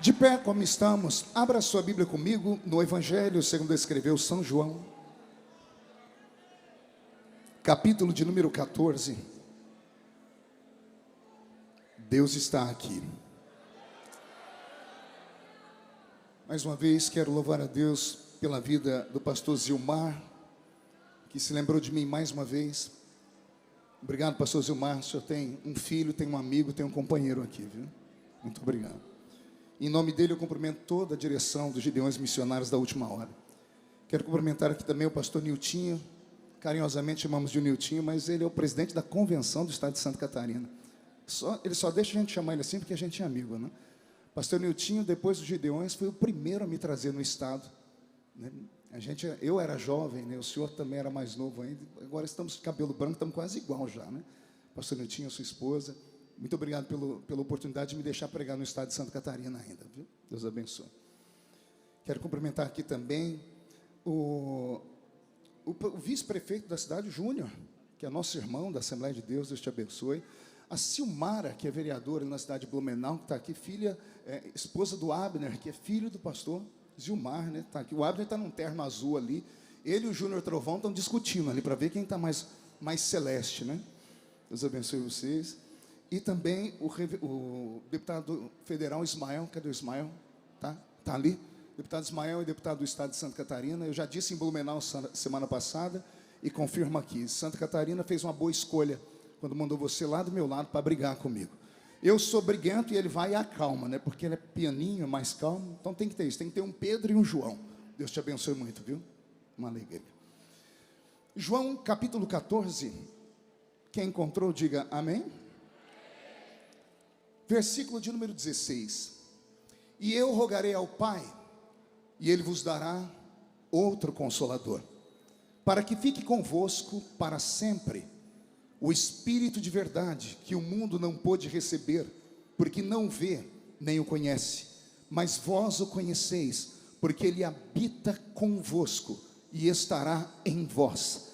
De pé como estamos, abra sua Bíblia comigo no Evangelho segundo escreveu São João, capítulo de número 14. Deus está aqui. Mais uma vez quero louvar a Deus pela vida do pastor Zilmar, que se lembrou de mim mais uma vez. Obrigado, pastor Zilmar. O senhor tem um filho, tem um amigo, tem um companheiro aqui, viu? Muito obrigado. Em nome dele eu cumprimento toda a direção dos Gideões Missionários da Última Hora. Quero cumprimentar aqui também o pastor Niltinho. Carinhosamente chamamos de Niltinho, mas ele é o presidente da convenção do estado de Santa Catarina. Ele só deixa a gente chamar ele assim porque a gente é amigo, né? Pastor Niltinho, depois dos Gideões, foi o primeiro a me trazer no estado, né? Eu era jovem, né? O senhor também era mais novo ainda. Agora estamos de cabelo branco, estamos quase igual já, né? Pastor Niltinho, sua esposa, muito obrigado pela oportunidade de me deixar pregar no estado de Santa Catarina ainda, viu? Deus abençoe. Quero cumprimentar aqui também o vice-prefeito da cidade, Júnior, que é nosso irmão da Assembleia de Deus, Deus te abençoe. A Silmara, que é vereadora na cidade de Blumenau, que está aqui, esposa do Abner, que é filho do pastor Zilmar, né? Tá aqui. O Abner está num terno azul ali. Ele e o Júnior Trovão estão discutindo ali para ver quem está mais celeste, né? Deus abençoe vocês. E também o deputado federal Ismael, cadê o Ismael? Tá ali. Deputado Ismael é deputado do estado de Santa Catarina. Eu já disse em Blumenau semana passada e confirmo aqui. Santa Catarina fez uma boa escolha quando mandou você lá do meu lado para brigar comigo. Eu sou briguento e ele vai e acalma, né? Porque ele é pianinho, mais calmo. Então tem que ter isso, tem que ter um Pedro e um João. Deus te abençoe muito, viu? Uma alegria. João capítulo 14. Quem encontrou, diga amém. Versículo de número 16. E eu rogarei ao Pai, e Ele vos dará outro Consolador, para que fique convosco para sempre, o Espírito de verdade, que o mundo não pôde receber, porque não vê, nem o conhece. Mas vós o conheceis, porque Ele habita convosco, e estará em vós.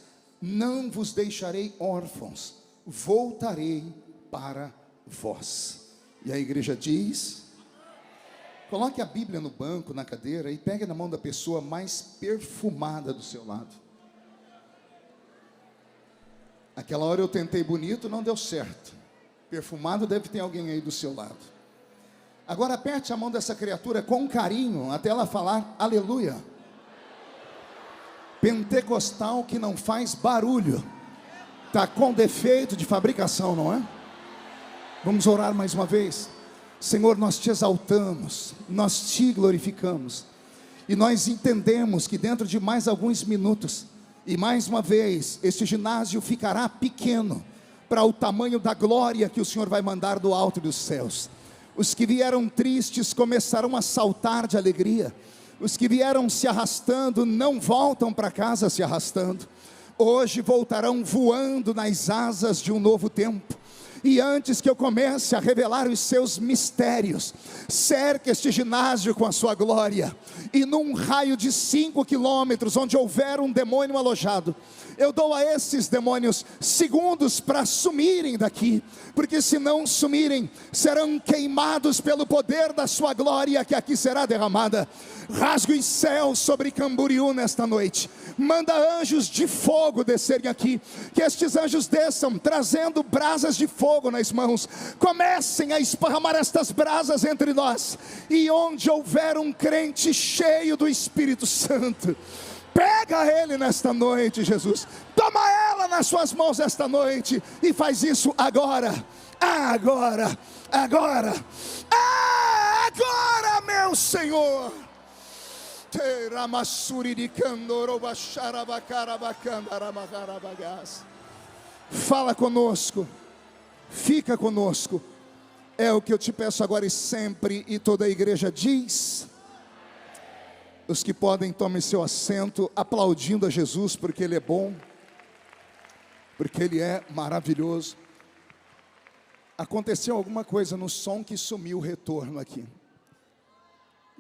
Não vos deixarei órfãos, voltarei para vós. E a igreja diz: coloque a Bíblia no banco, na cadeira, e pegue na mão da pessoa mais perfumada do seu lado. Aquela hora eu tentei bonito, não deu certo. Perfumado deve ter alguém aí do seu lado. Agora aperte a mão dessa criatura com carinho, até ela falar aleluia. Pentecostal que não faz barulho, está com defeito de fabricação, não é? Vamos orar mais uma vez. Senhor, nós te exaltamos, nós te glorificamos, e nós entendemos que dentro de mais alguns minutos, e mais uma vez, este ginásio ficará pequeno, para o tamanho da glória que o Senhor vai mandar do alto dos céus. Os que vieram tristes começarão a saltar de alegria, os que vieram se arrastando não voltam para casa se arrastando, hoje voltarão voando nas asas de um novo tempo. E antes que eu comece a revelar os seus mistérios, cerque este ginásio com a sua glória, e num raio de 5 quilômetros, onde houver um demônio alojado, eu dou a esses demônios segundos para sumirem daqui, porque se não sumirem, serão queimados pelo poder da sua glória que aqui será derramada. Rasgue os céus sobre Camboriú nesta noite, manda anjos de fogo descerem aqui, que estes anjos desçam trazendo brasas de fogo nas mãos, comecem a esparramar estas brasas entre nós, e onde houver um crente cheio do Espírito Santo, pega ele nesta noite, Jesus, toma ela nas suas mãos esta noite, e faz isso agora, agora, meu Senhor. Fala conosco, fica conosco, é o que eu te peço agora e sempre. E toda a igreja diz: os que podem, tomem seu assento, aplaudindo a Jesus, porque Ele é bom, porque Ele é maravilhoso. Aconteceu alguma coisa no som que sumiu o retorno aqui.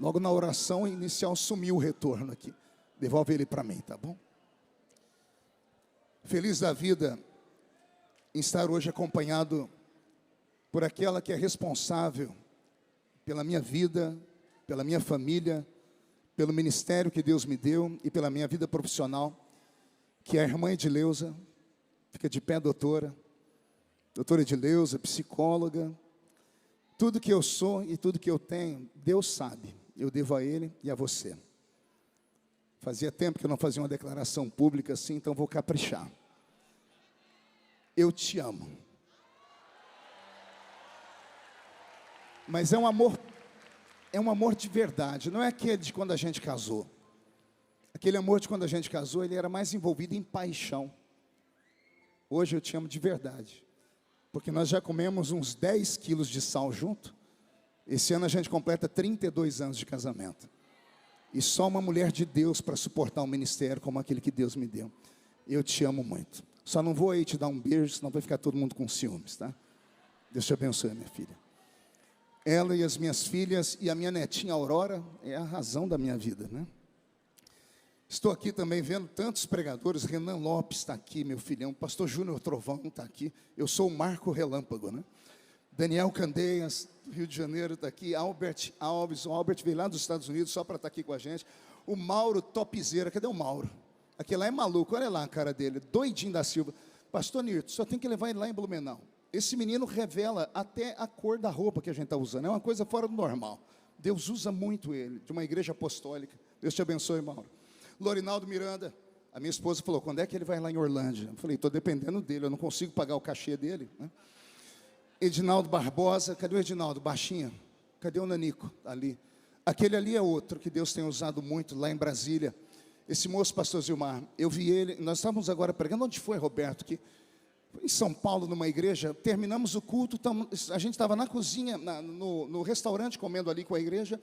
Logo na oração inicial sumiu o retorno aqui. Devolve ele para mim, tá bom? Feliz da vida em estar hoje acompanhado por aquela que é responsável pela minha vida, pela minha família, pelo ministério que Deus me deu e pela minha vida profissional, que é a irmã Edileuza. Fica de pé, doutora. Doutora Edileuza, psicóloga. Tudo que eu sou e tudo que eu tenho, Deus sabe. Eu devo a Ele e a você. Fazia tempo que eu não fazia uma declaração pública assim, então vou caprichar. Eu te amo. Mas é um amor de verdade, não é aquele de quando a gente casou. Aquele amor de quando a gente casou, ele era mais envolvido em paixão. Hoje eu te amo de verdade, porque nós já comemos uns 10 quilos de sal junto. Esse ano a gente completa 32 anos de casamento. E só uma mulher de Deus para suportar um ministério como aquele que Deus me deu. Eu te amo muito. Só não vou aí te dar um beijo, senão vai ficar todo mundo com ciúmes, tá? Deus te abençoe, minha filha. Ela e as minhas filhas e a minha netinha Aurora é a razão da minha vida, né? Estou aqui também vendo tantos pregadores. Renan Lopes está aqui, meu filhão. Pastor Júnior Trovão está aqui. Eu sou o Marco Relâmpago, né? Daniel Candeias, do Rio de Janeiro, está aqui. Albert Alves, o Albert veio lá dos Estados Unidos só para estar aqui com a gente. O Mauro Topzeira, cadê o Mauro? Aquele lá é maluco, olha lá a cara dele, doidinho da Silva. Pastor Nirto, só tem que levar ele lá em Blumenau. Esse menino revela até a cor da roupa que a gente está usando. É uma coisa fora do normal. Deus usa muito ele, de uma igreja apostólica. Deus te abençoe, Mauro. Lorinaldo Miranda, a minha esposa falou, quando é que ele vai lá em Orlândia? Eu falei, estou dependendo dele, eu não consigo pagar o cachê dele, né? Edinaldo Barbosa, cadê o Edinaldo? Baixinho. Cadê o Nanico? Ali. Aquele ali é outro que Deus tem usado muito lá em Brasília. Esse moço, pastor Zilmar, eu vi ele, nós estávamos agora pregando, onde foi, Roberto? Que em São Paulo, numa igreja, terminamos o culto, a gente estava na cozinha, no restaurante, comendo ali com a igreja.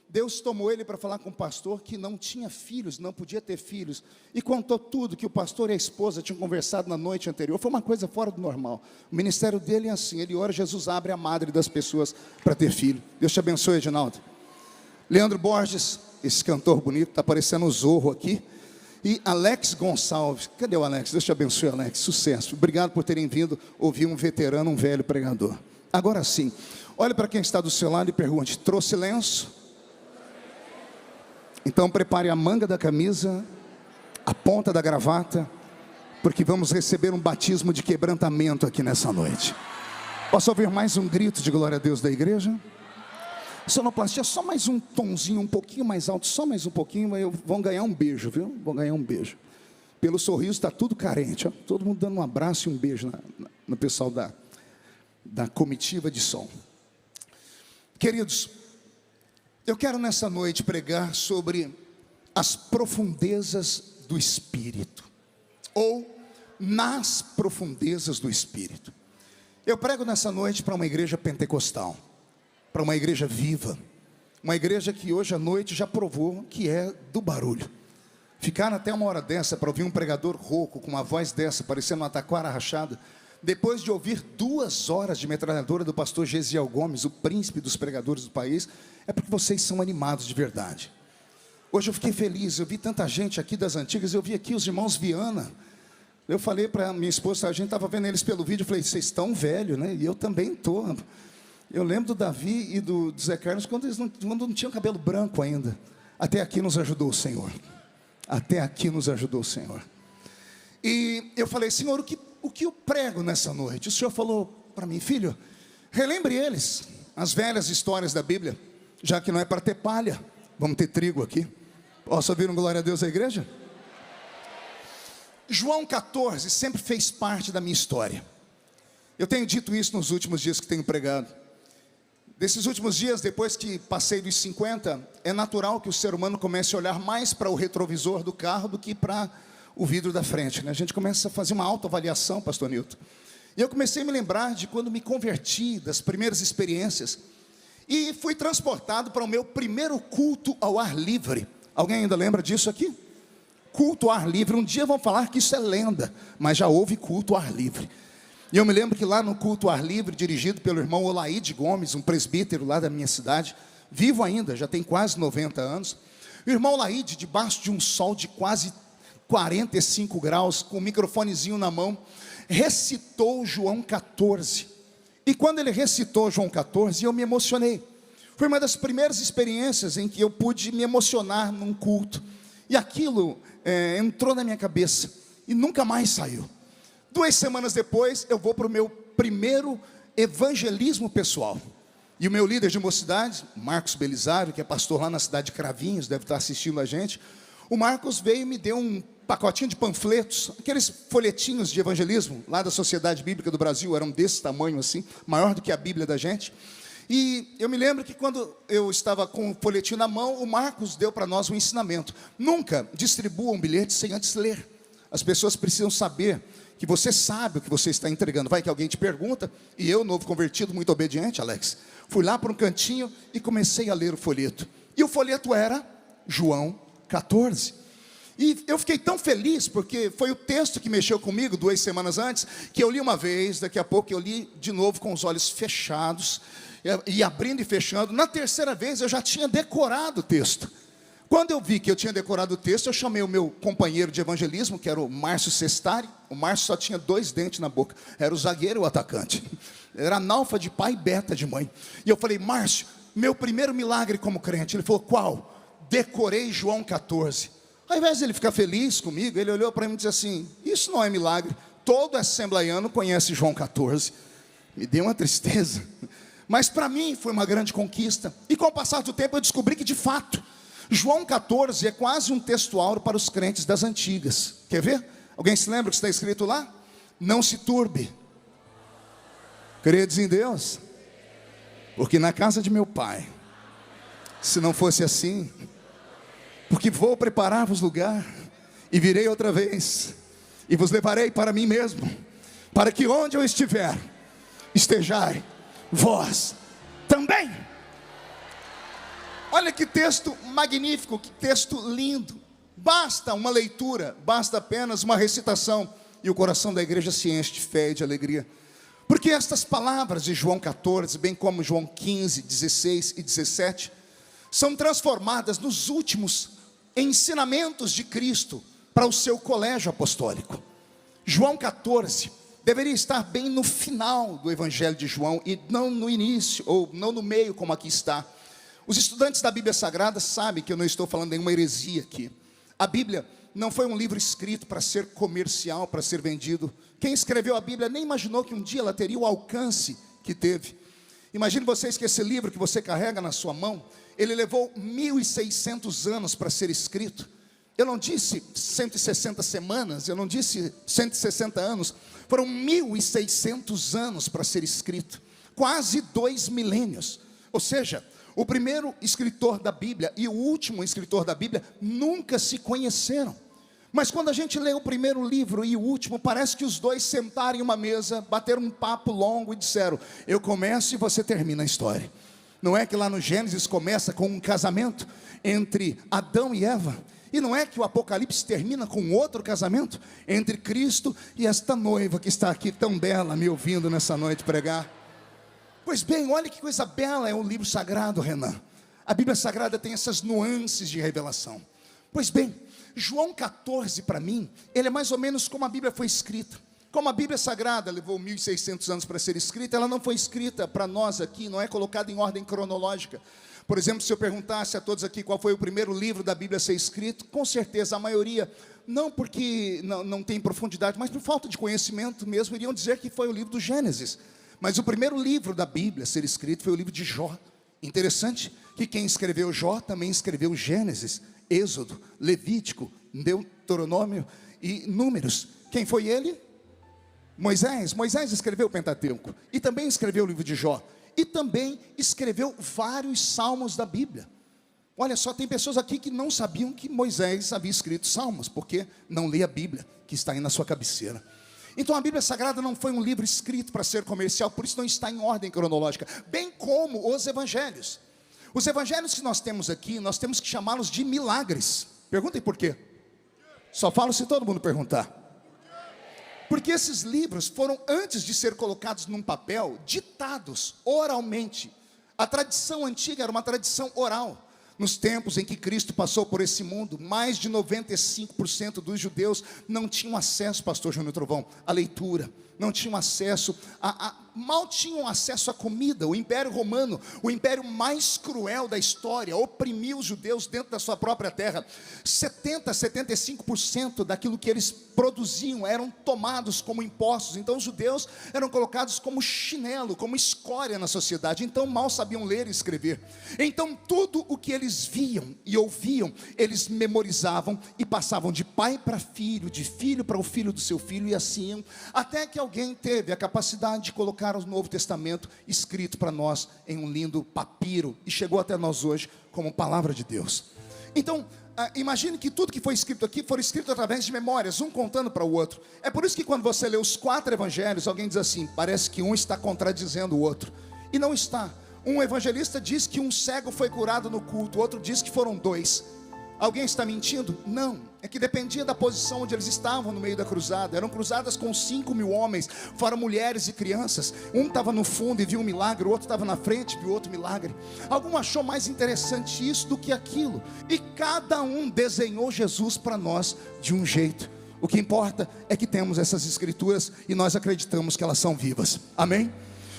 Deus tomou ele para falar com o pastor que não tinha filhos, não podia ter filhos, e contou tudo que o pastor e a esposa tinham conversado na noite anterior. Foi uma coisa fora do normal. O ministério dele é assim, ele ora, Jesus abre a madre das pessoas para ter filho. Deus te abençoe, Edinaldo. Leandro Borges, esse cantor bonito, está parecendo o Zorro aqui. E Alex Gonçalves, cadê o Alex? Deus te abençoe, Alex, sucesso. Obrigado por terem vindo ouvir um veterano, um velho pregador. Agora sim, olhe para quem está do seu lado e pergunte, trouxe lenço? Então prepare a manga da camisa, a ponta da gravata, porque vamos receber um batismo de quebrantamento aqui nessa noite. Posso ouvir mais um grito de glória a Deus da igreja? Sonoplastia, só mais um tomzinho, um pouquinho mais alto, só mais um pouquinho, vão ganhar um beijo, viu? Vão ganhar um beijo. Pelo sorriso está tudo carente, ó. Todo mundo dando um abraço e um beijo no pessoal da comitiva de som. Queridos, eu quero nessa noite pregar sobre as profundezas do Espírito, ou nas profundezas do Espírito. Eu prego nessa noite para uma igreja pentecostal, para uma igreja viva, uma igreja que hoje à noite já provou que é do barulho. Ficaram até uma hora dessa para ouvir um pregador rouco, com uma voz dessa, parecendo uma taquara rachada, depois de ouvir 2 horas de metralhadora do pastor Gesiel Gomes, o príncipe dos pregadores do país, é porque vocês são animados de verdade. Hoje eu fiquei feliz, eu vi tanta gente aqui das antigas, eu vi aqui os irmãos Viana. Eu falei para minha esposa, a gente estava vendo eles pelo vídeo, eu falei, vocês estão velhos, né? E eu também estou. Eu lembro do Davi e do Zé Carlos, quando eles não tinham cabelo branco ainda. Até aqui nos ajudou o Senhor. Até aqui nos ajudou o Senhor. E eu falei, Senhor, o que eu prego nessa noite? O Senhor falou para mim, filho, relembre eles, as velhas histórias da Bíblia, já que não é para ter palha, vamos ter trigo aqui. Posso ouvir um glória a Deus à igreja? João 14 sempre fez parte da minha história. Eu tenho dito isso nos últimos dias que tenho pregado. Desses últimos dias, depois que passei dos 50, é natural que o ser humano comece a olhar mais para o retrovisor do carro do que para o vidro da frente, né? A gente começa a fazer uma autoavaliação, pastor Nilton. E eu comecei a me lembrar de quando me converti, das primeiras experiências, e fui transportado para o meu primeiro culto ao ar livre. Alguém ainda lembra disso aqui? Culto ao ar livre. Um dia vão falar que isso é lenda, mas já houve culto ao ar livre. E eu me lembro que lá no culto ao ar livre, dirigido pelo irmão Olaide Gomes, um presbítero lá da minha cidade, vivo ainda, já tem quase 90 anos. O irmão Olaide, debaixo de um sol de quase 45 graus, com o microfonezinho na mão, recitou João 14. E quando ele recitou João 14, eu me emocionei. Foi uma das primeiras experiências em que eu pude me emocionar num culto. E aquilo entrou na minha cabeça e nunca mais saiu. 2 semanas depois, eu vou para o meu primeiro evangelismo pessoal. E o meu líder de mocidade, Marcos Belisário, que é pastor lá na cidade de Cravinhos, deve estar assistindo a gente. O Marcos veio e me deu um pacotinho de panfletos, aqueles folhetinhos de evangelismo, lá da Sociedade Bíblica do Brasil, eram desse tamanho assim, maior do que a Bíblia da gente. E eu me lembro que quando eu estava com o folhetinho na mão, o Marcos deu para nós um ensinamento: nunca distribua um bilhete sem antes ler. As pessoas precisam saber que você sabe o que você está entregando. Vai que alguém te pergunta, e eu, novo convertido, muito obediente, Alex, fui lá para um cantinho e comecei a ler o folheto. E o folheto era João 14. E eu fiquei tão feliz, porque foi o texto que mexeu comigo 2 semanas antes, que eu li uma vez, daqui a pouco eu li de novo com os olhos fechados, e abrindo e fechando. Na terceira vez eu já tinha decorado o texto. Quando eu vi que eu tinha decorado o texto, eu chamei o meu companheiro de evangelismo, que era o Márcio Sestari. O Márcio só tinha 2 dentes na boca, era o zagueiro e o atacante. Era analfa de pai e beta de mãe. E eu falei: Márcio, meu primeiro milagre como crente. Ele falou: qual? Decorei João 14. Ao invés de ele ficar feliz comigo, ele olhou para mim e disse assim: isso não é milagre, todo assembleiano conhece João 14. Me deu uma tristeza, mas para mim foi uma grande conquista. E com o passar do tempo eu descobri que de fato João 14 é quase um texto áureo para os crentes das antigas. Quer ver? Alguém se lembra o que está escrito lá? Não se turbe, credes em Deus, porque na casa de meu pai, se não fosse assim, porque vou preparar-vos lugar, e virei outra vez, e vos levarei para mim mesmo, para que onde eu estiver, estejai vós também. Olha que texto magnífico, que texto lindo. Basta uma leitura, basta apenas uma recitação, e o coração da igreja se enche de fé e de alegria. Porque estas palavras de João 14, bem como João 15, 16 e 17, são transformadas nos últimos ensinamentos de Cristo para o seu colégio apostólico. João 14 deveria estar bem no final do Evangelho de João, e não no início, ou não no meio, como aqui está. Os estudantes da Bíblia Sagrada sabem que eu não estou falando nenhuma heresia aqui. A Bíblia não foi um livro escrito para ser comercial, para ser vendido. Quem escreveu a Bíblia nem imaginou que um dia ela teria o alcance que teve. Imagine vocês que esse livro que você carrega na sua mão, ele levou 1.600 anos para ser escrito. Eu não disse 160 semanas, eu não disse 160 anos, foram 1.600 anos para ser escrito, quase 2 milênios. Ou seja, o primeiro escritor da Bíblia e o último escritor da Bíblia nunca se conheceram. Mas quando a gente lê o primeiro livro e o último, parece que os dois sentaram em uma mesa, bateram um papo longo e disseram: eu começo e você termina a história. Não é que lá no Gênesis começa com um casamento entre Adão e Eva? E não é que o Apocalipse termina com outro casamento entre Cristo e esta noiva que está aqui tão bela me ouvindo nessa noite pregar? Pois bem, olha que coisa bela é o livro sagrado, Renan. A Bíblia Sagrada tem essas nuances de revelação. Pois bem, João 14 para mim, ele é mais ou menos como a Bíblia foi escrita. Como a Bíblia Sagrada levou 1.600 anos para ser escrita, ela não foi escrita para nós aqui, não é colocada em ordem cronológica. Por exemplo, se eu perguntasse a todos aqui qual foi o primeiro livro da Bíblia a ser escrito, com certeza a maioria, não porque não tem profundidade, mas por falta de conhecimento mesmo, iriam dizer que foi o livro do Gênesis. Mas o primeiro livro da Bíblia a ser escrito foi o livro de Jó. Interessante que quem escreveu Jó também escreveu Gênesis, Êxodo, Levítico, Deuteronômio e Números. Quem foi ele? Moisés. Moisés escreveu o Pentateuco e também escreveu o livro de Jó. E também escreveu vários salmos da Bíblia. Olha só, tem pessoas aqui que não sabiam que Moisés havia escrito salmos, porque não lê a Bíblia, que está aí na sua cabeceira. Então a Bíblia Sagrada não foi um livro escrito para ser comercial, por isso não está em ordem cronológica, bem como os evangelhos. Os evangelhos que nós temos aqui, nós temos que chamá-los de milagres. Perguntem por quê? Só falo se todo mundo perguntar. Porque esses livros foram, antes de ser colocados num papel, ditados oralmente. A tradição antiga era uma tradição oral. Nos tempos em que Cristo passou por esse mundo, mais de 95% dos judeus não tinham acesso, pastor Júnior Trovão, à leitura, não tinham acesso mal tinham acesso à comida. O Império Romano, o império mais cruel da história, oprimiu os judeus dentro da sua própria terra. 75% daquilo que eles produziam eram tomados como impostos. Então os judeus eram colocados como chinelo, como escória na sociedade. Então mal sabiam ler e escrever. Então tudo o que eles viam e ouviam, eles memorizavam e passavam de pai para filho, de filho para o filho do seu filho, e assim, até que alguém teve a capacidade de colocar o Novo Testamento escrito para nós em um lindo papiro, e chegou até nós hoje como palavra de Deus. Então, imagine que tudo que foi escrito aqui foi escrito através de memórias, um contando para o outro. É por isso que quando você lê os 4 evangelhos, alguém diz assim: parece que um está contradizendo o outro. E não está. Um evangelista diz que um cego foi curado no culto, o outro diz que foram 2. Alguém está mentindo? Não, é que dependia da posição onde eles estavam no meio da cruzada. Eram cruzadas com 5.000 homens, fora mulheres e crianças. Um estava no fundo e viu um milagre, o outro estava na frente e viu outro milagre. Algum achou mais interessante isso do que aquilo, e cada um desenhou Jesus para nós de um jeito. O que importa é que temos essas escrituras e nós acreditamos que elas são vivas, amém?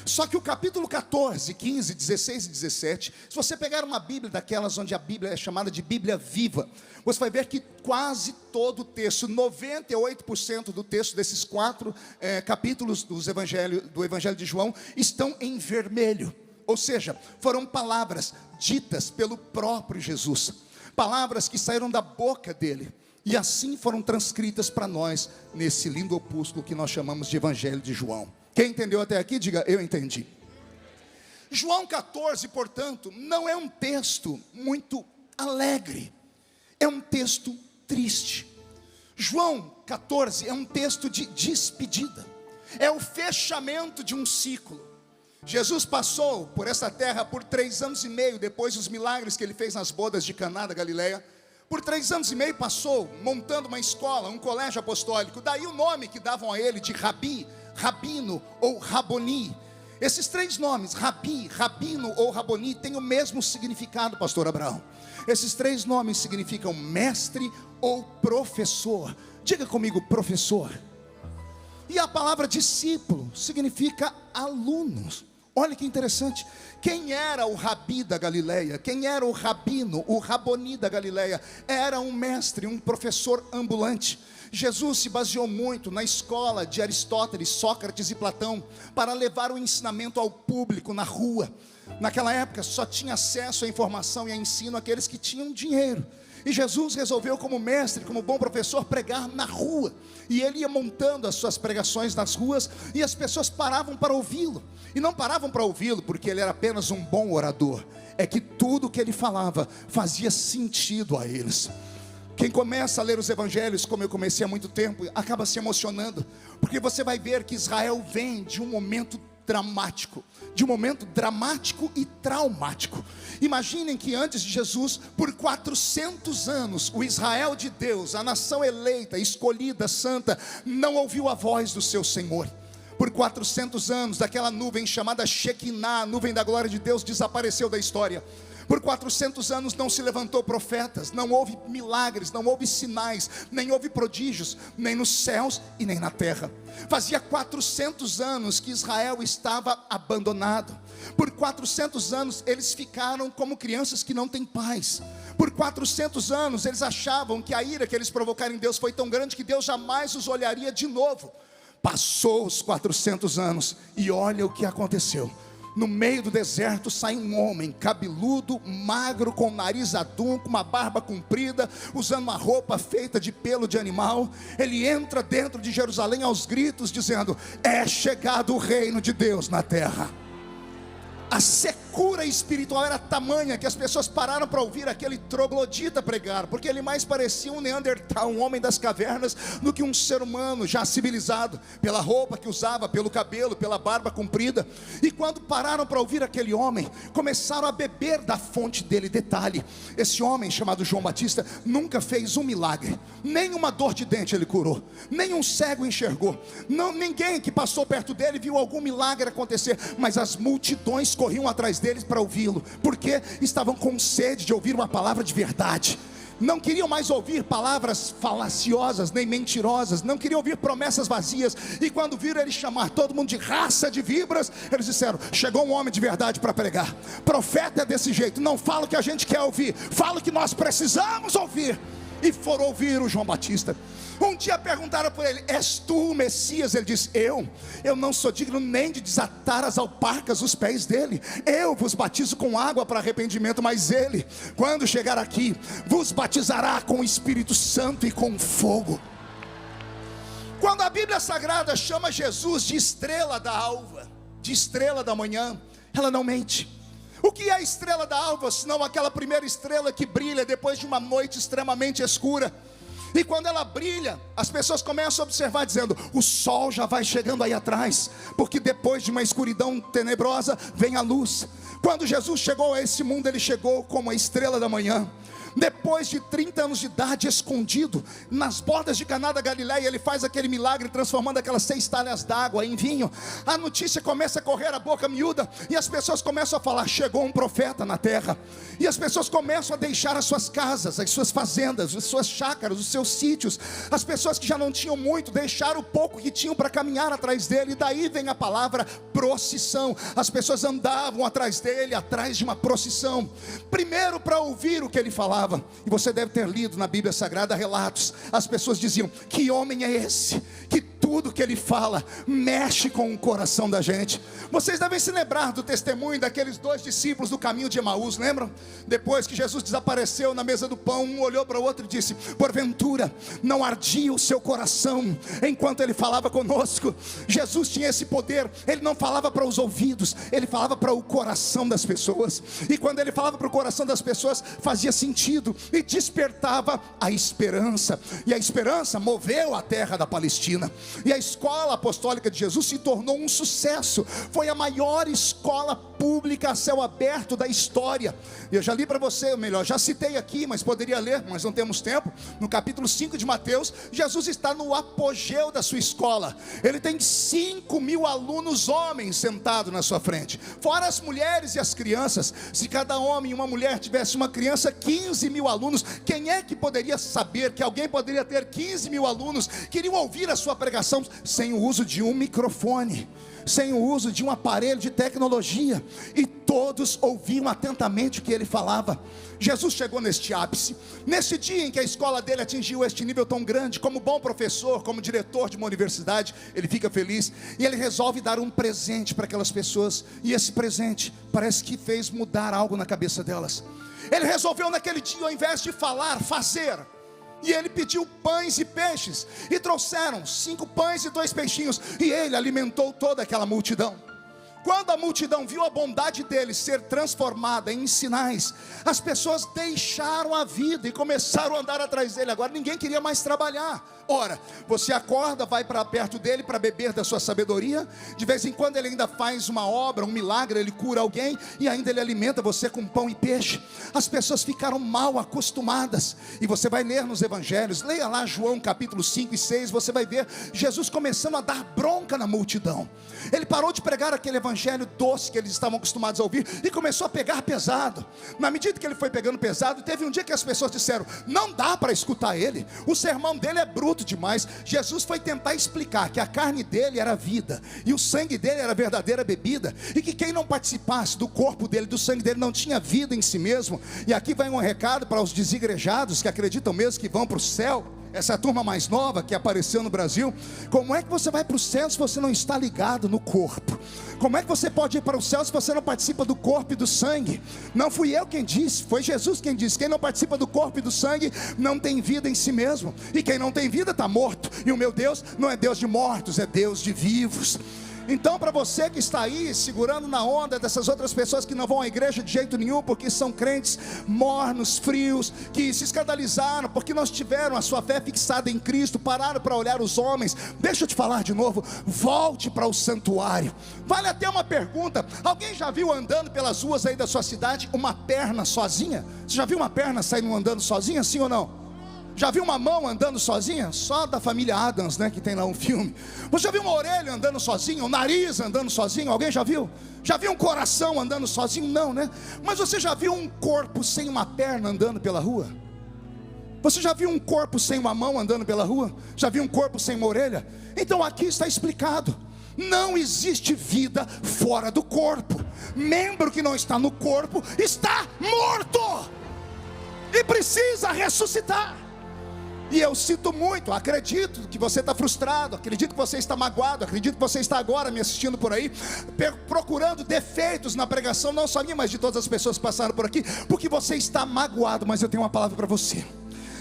Só que o capítulo 14, 15, 16 e 17, se você pegar uma Bíblia daquelas onde a Bíblia é chamada de Bíblia viva, você vai ver que quase todo o texto, 98% do texto desses 4 capítulos do Evangelho de João, estão em vermelho. Ou seja, foram palavras ditas pelo próprio Jesus, palavras que saíram da boca dele, e assim foram transcritas para nós nesse lindo opúsculo que nós chamamos de Evangelho de João. Quem entendeu até aqui, diga: eu entendi. João 14, portanto, não é um texto muito alegre, é um texto triste. João 14 é um texto de despedida, é o fechamento de um ciclo. Jesus passou por essa terra por 3 anos e meio, depois dos milagres que ele fez nas bodas de Caná da Galileia. Por 3 anos e meio passou montando uma escola, um colégio apostólico. Daí o nome que davam a ele de Rabi, Rabino ou Raboni. Esses 3 nomes, Rabi, Rabino ou Raboni, têm o mesmo significado, pastor Abraão. Esses 3 nomes significam mestre ou professor. Diga comigo, professor. E a palavra discípulo significa alunos. Olha que interessante. Quem era o Rabi da Galileia? Quem era o Rabino, o Raboni da Galileia? Era um mestre, um professor ambulante. Jesus se baseou muito na escola de Aristóteles, Sócrates e Platão para levar o ensinamento ao público na rua. Naquela época só tinha acesso à informação e a ensino aqueles que tinham dinheiro. E Jesus resolveu, como mestre, como bom professor, pregar na rua. E ele ia montando as suas pregações nas ruas, e as pessoas paravam para ouvi-lo. E não paravam para ouvi-lo porque ele era apenas um bom orador, é que tudo que ele falava fazia sentido a eles. Quem começa a ler os evangelhos, como eu comecei há muito tempo, acaba se emocionando, porque você vai ver que Israel vem de um momento dramático, e traumático. Imaginem que antes de Jesus, por 400 anos, o Israel de Deus, a nação eleita, escolhida, santa, não ouviu a voz do seu Senhor. Por 400 anos, daquela nuvem chamada Shekinah, a nuvem da glória de Deus, desapareceu da história. Por 400 anos não se levantou profetas, não houve milagres, não houve sinais, nem houve prodígios, nem nos céus e nem na terra. Fazia 400 anos que Israel estava abandonado. Por 400 anos eles ficaram como crianças que não têm pais. Por 400 anos eles achavam que a ira que eles provocaram em Deus foi tão grande que Deus jamais os olharia de novo. Passou os 400 anos e olha o que aconteceu. No meio do deserto sai um homem cabeludo, magro, com o nariz adunco, uma barba comprida, usando uma roupa feita de pelo de animal. Ele entra dentro de Jerusalém aos gritos, dizendo: é chegado o reino de Deus na terra. A secura espiritual era tamanha que as pessoas pararam para ouvir aquele troglodita pregar, porque ele mais parecia um Neandertal, um homem das cavernas, do que um ser humano já civilizado, pela roupa que usava, pelo cabelo, pela barba comprida. E quando pararam para ouvir aquele homem, começaram a beber da fonte dele. Detalhe: esse homem chamado João Batista nunca fez um milagre, nem uma dor de dente ele curou, nem um cego enxergou, ninguém que passou perto dele viu algum milagre acontecer, mas as multidões corriam atrás deles para ouvi-lo, porque estavam com sede de ouvir uma palavra de verdade. não queriam mais ouvir palavras falaciosas, nem mentirosas, não queriam ouvir promessas vazias. E quando viram ele chamar todo mundo de raça de víboras, eles disseram: chegou um homem de verdade para pregar. Profeta é desse jeito, não fala o que a gente quer ouvir, fala o que nós precisamos ouvir. E foram ouvir o João Batista. Um dia perguntaram por ele: és tu o Messias? Ele disse: eu não sou digno nem de desatar as alparcas dos pés dele. Eu vos batizo com água para arrependimento, mas ele, quando chegar aqui, vos batizará com o Espírito Santo e com fogo. Quando a Bíblia Sagrada chama Jesus de estrela da alva, de estrela da manhã, ela não mente. O que é a estrela da alva, senão aquela primeira estrela que brilha depois de uma noite extremamente escura? E quando ela brilha, as pessoas começam a observar, dizendo: o sol já vai chegando aí atrás, porque depois de uma escuridão tenebrosa vem a luz. Quando Jesus chegou a esse mundo, ele chegou como a estrela da manhã. Depois de 30 anos de idade, escondido nas bordas de Caná da Galileia, ele faz aquele milagre, transformando aquelas 6 talhas d'água em vinho. A notícia começa a correr a boca miúda, e as pessoas começam a falar: chegou um profeta na terra. E as pessoas começam a deixar as suas casas, as suas fazendas, as suas chácaras, os seus sítios. As pessoas que já não tinham muito, deixaram o pouco que tinham para caminhar atrás dele. E daí vem a palavra procissão. As pessoas andavam atrás dele, atrás de uma procissão, primeiro para ouvir o que ele falava. E você deve ter lido na Bíblia Sagrada relatos. As pessoas diziam: que homem é esse, que tudo que ele fala mexe com o coração da gente. Vocês devem se lembrar do testemunho daqueles 2 discípulos do caminho de Emaús, lembram? Depois que Jesus desapareceu na mesa do pão, um olhou para o outro e disse: porventura não ardia o seu coração enquanto ele falava conosco? Jesus tinha esse poder. Ele não falava para os ouvidos, ele falava para o coração das pessoas. E quando ele falava para o coração das pessoas, fazia sentido e despertava a esperança. E a esperança moveu a terra da Palestina. E a escola apostólica de Jesus se tornou um sucesso. Foi a maior escola pública a céu aberto da história. Eu já li para você, ou melhor, já citei aqui, mas poderia ler, mas não temos tempo. No capítulo 5 de Mateus, Jesus está no apogeu da sua escola. Ele tem 5.000 alunos homens sentados na sua frente, fora as mulheres e as crianças. Se cada homem e uma mulher tivesse uma criança, 15.000 alunos. Quem é que poderia saber que alguém poderia ter 15.000 alunos que iriam ouvir a sua pregação sem o uso de um microfone, sem o uso de um aparelho de tecnologia? E todos ouviam atentamente o que ele falava. Jesus chegou neste ápice, nesse dia em que a escola dele atingiu este nível tão grande. Como bom professor, como diretor de uma universidade, ele fica feliz, e ele resolve dar um presente para aquelas pessoas. E esse presente parece que fez mudar algo na cabeça delas. Ele resolveu naquele dia, ao invés de falar, fazer. E ele pediu pães e peixes, e trouxeram 5 pães e 2 peixinhos, e ele alimentou toda aquela multidão. Quando a multidão viu a bondade dele ser transformada em sinais, as pessoas deixaram a vida e começaram a andar atrás dele. Agora ninguém queria mais trabalhar. Ora, você acorda, vai para perto dele para beber da sua sabedoria. De vez em quando ele ainda faz uma obra, um milagre, ele cura alguém, e ainda ele alimenta você com pão e peixe. As pessoas ficaram mal acostumadas. E você vai ler nos evangelhos, leia lá João capítulo 5 e 6, você vai ver Jesus começando a dar bronca na multidão. Ele parou de pregar aquele evangelho doce que eles estavam acostumados a ouvir, e começou a pegar pesado. Na medida que ele foi pegando pesado, teve um dia que as pessoas disseram: não dá para escutar ele, o sermão dele é bruto demais. Jesus foi tentar explicar que a carne dele era vida, e o sangue dele era a verdadeira bebida, e que quem não participasse do corpo dele, do sangue dele, não tinha vida em si mesmo. E aqui vai um recado para os desigrejados que acreditam mesmo que vão para o céu. Essa turma mais nova que apareceu no Brasil: como é que você vai para o céu se você não está ligado no corpo? Como é que você pode ir para o céu se você não participa do corpo e do sangue? Não fui eu quem disse, foi Jesus quem disse: quem não participa do corpo e do sangue não tem vida em si mesmo, e quem não tem vida está morto. E o meu Deus não é Deus de mortos, é Deus de vivos. Então, para você que está aí segurando na onda dessas outras pessoas que não vão à igreja de jeito nenhum, porque são crentes mornos, frios, que se escandalizaram porque não tiveram a sua fé fixada em Cristo, pararam para olhar os homens, deixa eu te falar de novo: volte para o santuário. Vale até uma pergunta: alguém já viu andando pelas ruas aí da sua cidade uma perna sozinha? Você já viu uma perna saindo andando sozinha, sim ou não? Já viu uma mão andando sozinha? Só da família Addams, né, que tem lá um filme. Você já viu uma orelha andando sozinha? Um nariz andando sozinho? Alguém já viu? Já viu um coração andando sozinho? Não, né? Mas você já viu um corpo sem uma perna andando pela rua? Você já viu um corpo sem uma mão andando pela rua? Já viu um corpo sem uma orelha? Então aqui está explicado: não existe vida fora do corpo. Membro que não está no corpo está morto e precisa ressuscitar. E eu sinto muito, acredito que você está frustrado, acredito que você está magoado, acredito que você está agora me assistindo por aí, procurando defeitos na pregação, não só minha, mas de todas as pessoas que passaram por aqui, porque você está magoado. Mas eu tenho uma palavra para você.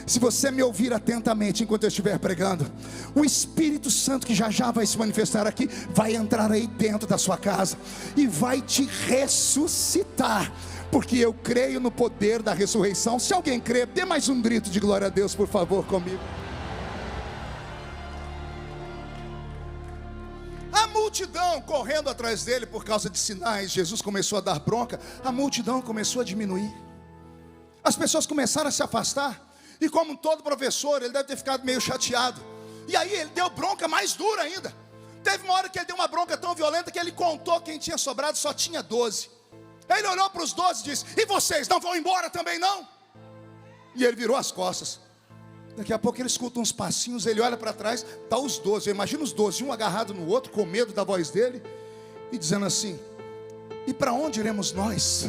Se você me ouvir atentamente enquanto eu estiver pregando, o Espírito Santo, que já já vai se manifestar aqui, vai entrar aí dentro da sua casa e vai te ressuscitar, porque eu creio no poder da ressurreição. Se alguém crê, dê mais um grito de glória a Deus, por favor, comigo. A multidão correndo atrás dele por causa de sinais. Jesus começou a dar bronca, a multidão começou a diminuir, as pessoas começaram a se afastar. E como todo professor, ele deve ter ficado meio chateado. E aí ele deu bronca mais dura ainda. Teve uma hora que ele deu uma bronca tão violenta que ele contou quem tinha sobrado, só tinha 12. Aí ele olhou para os 12 e disse: e vocês não vão embora também não? E ele virou as costas. Daqui a pouco ele escuta uns passinhos, ele olha para trás, está os 12. Eu imagino os 12, um agarrado no outro, com medo da voz dele, e dizendo assim: e para onde iremos nós?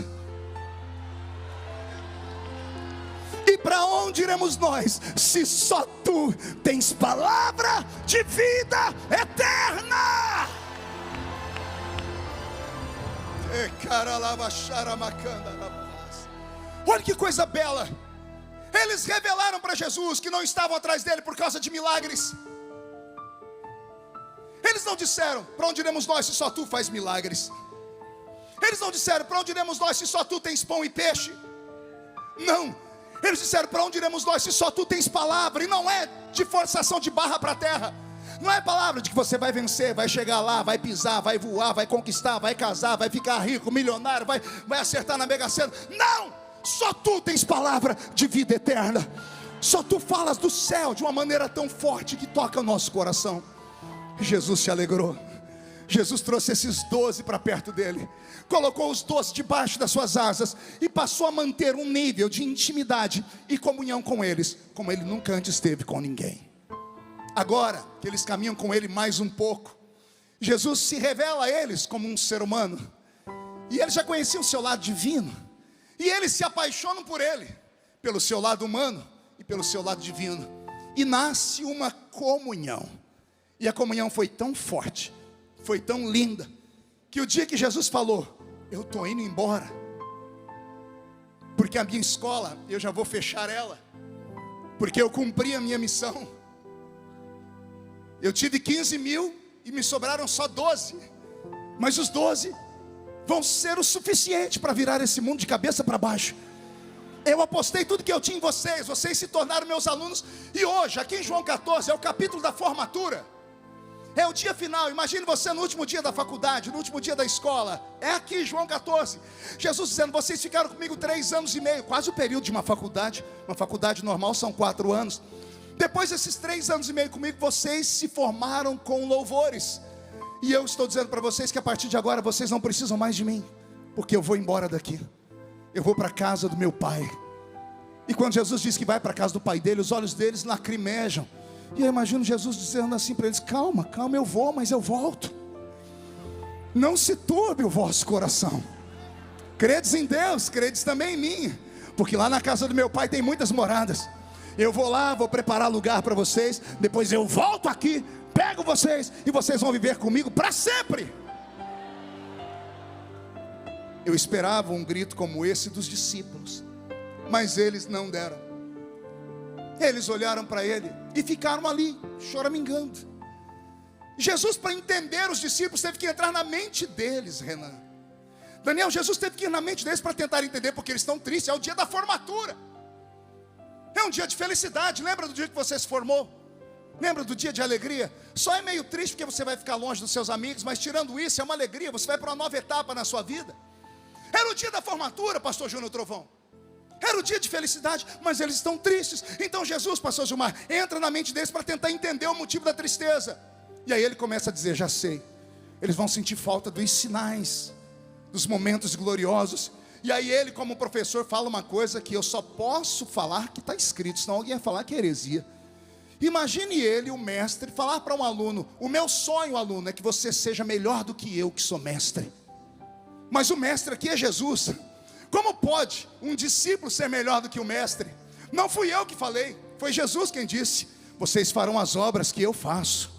E para onde iremos nós, se só tu tens palavra de vida eterna? Olha que coisa bela. Eles revelaram para Jesus que não estavam atrás dele por causa de milagres. Eles não disseram: para onde iremos nós se só tu faz milagres? Eles não disseram: para onde iremos nós se só tu tens pão e peixe? Não. Eles disseram: para onde iremos nós se só tu tens palavra? E não é de forçação de barra para a terra. Não é palavra de que você vai vencer, vai chegar lá, vai pisar, vai voar, vai conquistar, vai casar, vai ficar rico, milionário, vai acertar na Mega Sena. Não! Só tu tens palavra de vida eterna. Só tu falas do céu de uma maneira tão forte que toca o nosso coração. Jesus se alegrou. Jesus trouxe esses 12 para perto dele, colocou os 12 debaixo das suas asas e passou a manter um nível de intimidade e comunhão com eles, como ele nunca antes teve com ninguém. Agora que eles caminham com ele mais um pouco, Jesus se revela a eles como um ser humano, e eles já conheciam o seu lado divino, e eles se apaixonam por ele, pelo seu lado humano e pelo seu lado divino, e nasce uma comunhão. E a comunhão foi tão forte, foi tão linda, que o dia que Jesus falou: eu estou indo embora, porque a minha escola, eu já vou fechar ela, porque eu cumpri a minha missão. Eu tive 15 mil e me sobraram só 12, mas os 12 vão ser o suficiente para virar esse mundo de cabeça para baixo. Eu apostei tudo que eu tinha em vocês, vocês se tornaram meus alunos. E hoje, aqui em João 14, é o capítulo da formatura, é o dia final. Imagine você no último dia da faculdade, no último dia da escola. É aqui João 14, Jesus dizendo: vocês ficaram comigo 3 anos e meio, quase o período de uma faculdade. Uma faculdade normal são 4 anos. Depois desses 3 anos e meio comigo, vocês se formaram com louvores. E eu estou dizendo para vocês que a partir de agora vocês não precisam mais de mim, porque eu vou embora daqui, eu vou para a casa do meu pai. E quando Jesus diz que vai para a casa do pai dele, os olhos deles lacrimejam. E eu imagino Jesus dizendo assim para eles: calma, calma, eu vou, mas eu volto. Não se turbe o vosso coração. Credes em Deus, credes também em mim, porque lá na casa do meu pai tem muitas moradas. Eu vou lá, vou preparar lugar para vocês, depois eu volto aqui, pego vocês e vocês vão viver comigo para sempre. Eu esperava um grito como esse dos discípulos, mas eles não deram. Eles olharam para ele e ficaram ali, choramingando. Jesus, para entender os discípulos, teve que entrar na mente deles, Renan. Daniel, Jesus teve que ir na mente deles para tentar entender, porque eles estão tristes. É o dia da formatura, é um dia de felicidade. Lembra do dia que você se formou? Lembra do dia de alegria? Só é meio triste porque você vai ficar longe dos seus amigos, mas tirando isso é uma alegria, você vai para uma nova etapa na sua vida. Era o dia da formatura, pastor Júnior Trovão. Era o dia de felicidade, mas eles estão tristes. Então Jesus, pastor Gilmar, entra na mente deles para tentar entender o motivo da tristeza. E aí ele começa a dizer: já sei, eles vão sentir falta dos sinais, dos momentos gloriosos. E aí ele, como professor, fala uma coisa que eu só posso falar que está escrito, senão alguém ia falar que é heresia. Imagine ele, o mestre, falar para um aluno: o meu sonho, aluno, é que você seja melhor do que eu, que sou mestre. Mas o mestre aqui é Jesus. Como pode um discípulo ser melhor do que o mestre? Não fui eu que falei, foi Jesus quem disse: vocês farão as obras que eu faço.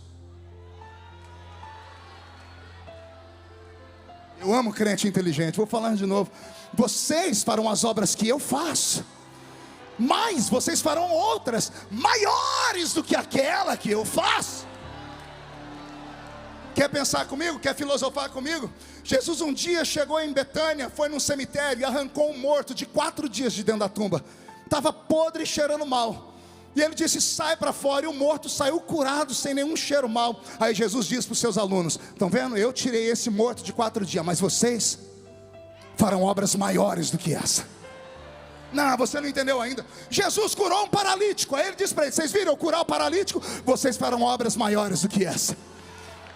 Eu amo crente inteligente, vou falar de novo. Vocês farão as obras que eu faço, mas vocês farão outras maiores do que aquela que eu faço. Quer pensar comigo? Quer filosofar comigo? Jesus um dia chegou em Betânia, foi num cemitério e arrancou um morto de 4 dias de dentro da tumba. Estava podre e cheirando mal. E ele disse: sai para fora. E o morto saiu curado, sem nenhum cheiro mal. Aí Jesus disse para os seus alunos: estão vendo? Eu tirei esse morto de 4 dias, mas vocês farão obras maiores do que essa. Não, você não entendeu ainda. Jesus curou um paralítico. Aí ele disse para eles: vocês viram eu curar o paralítico? Vocês farão obras maiores do que essa.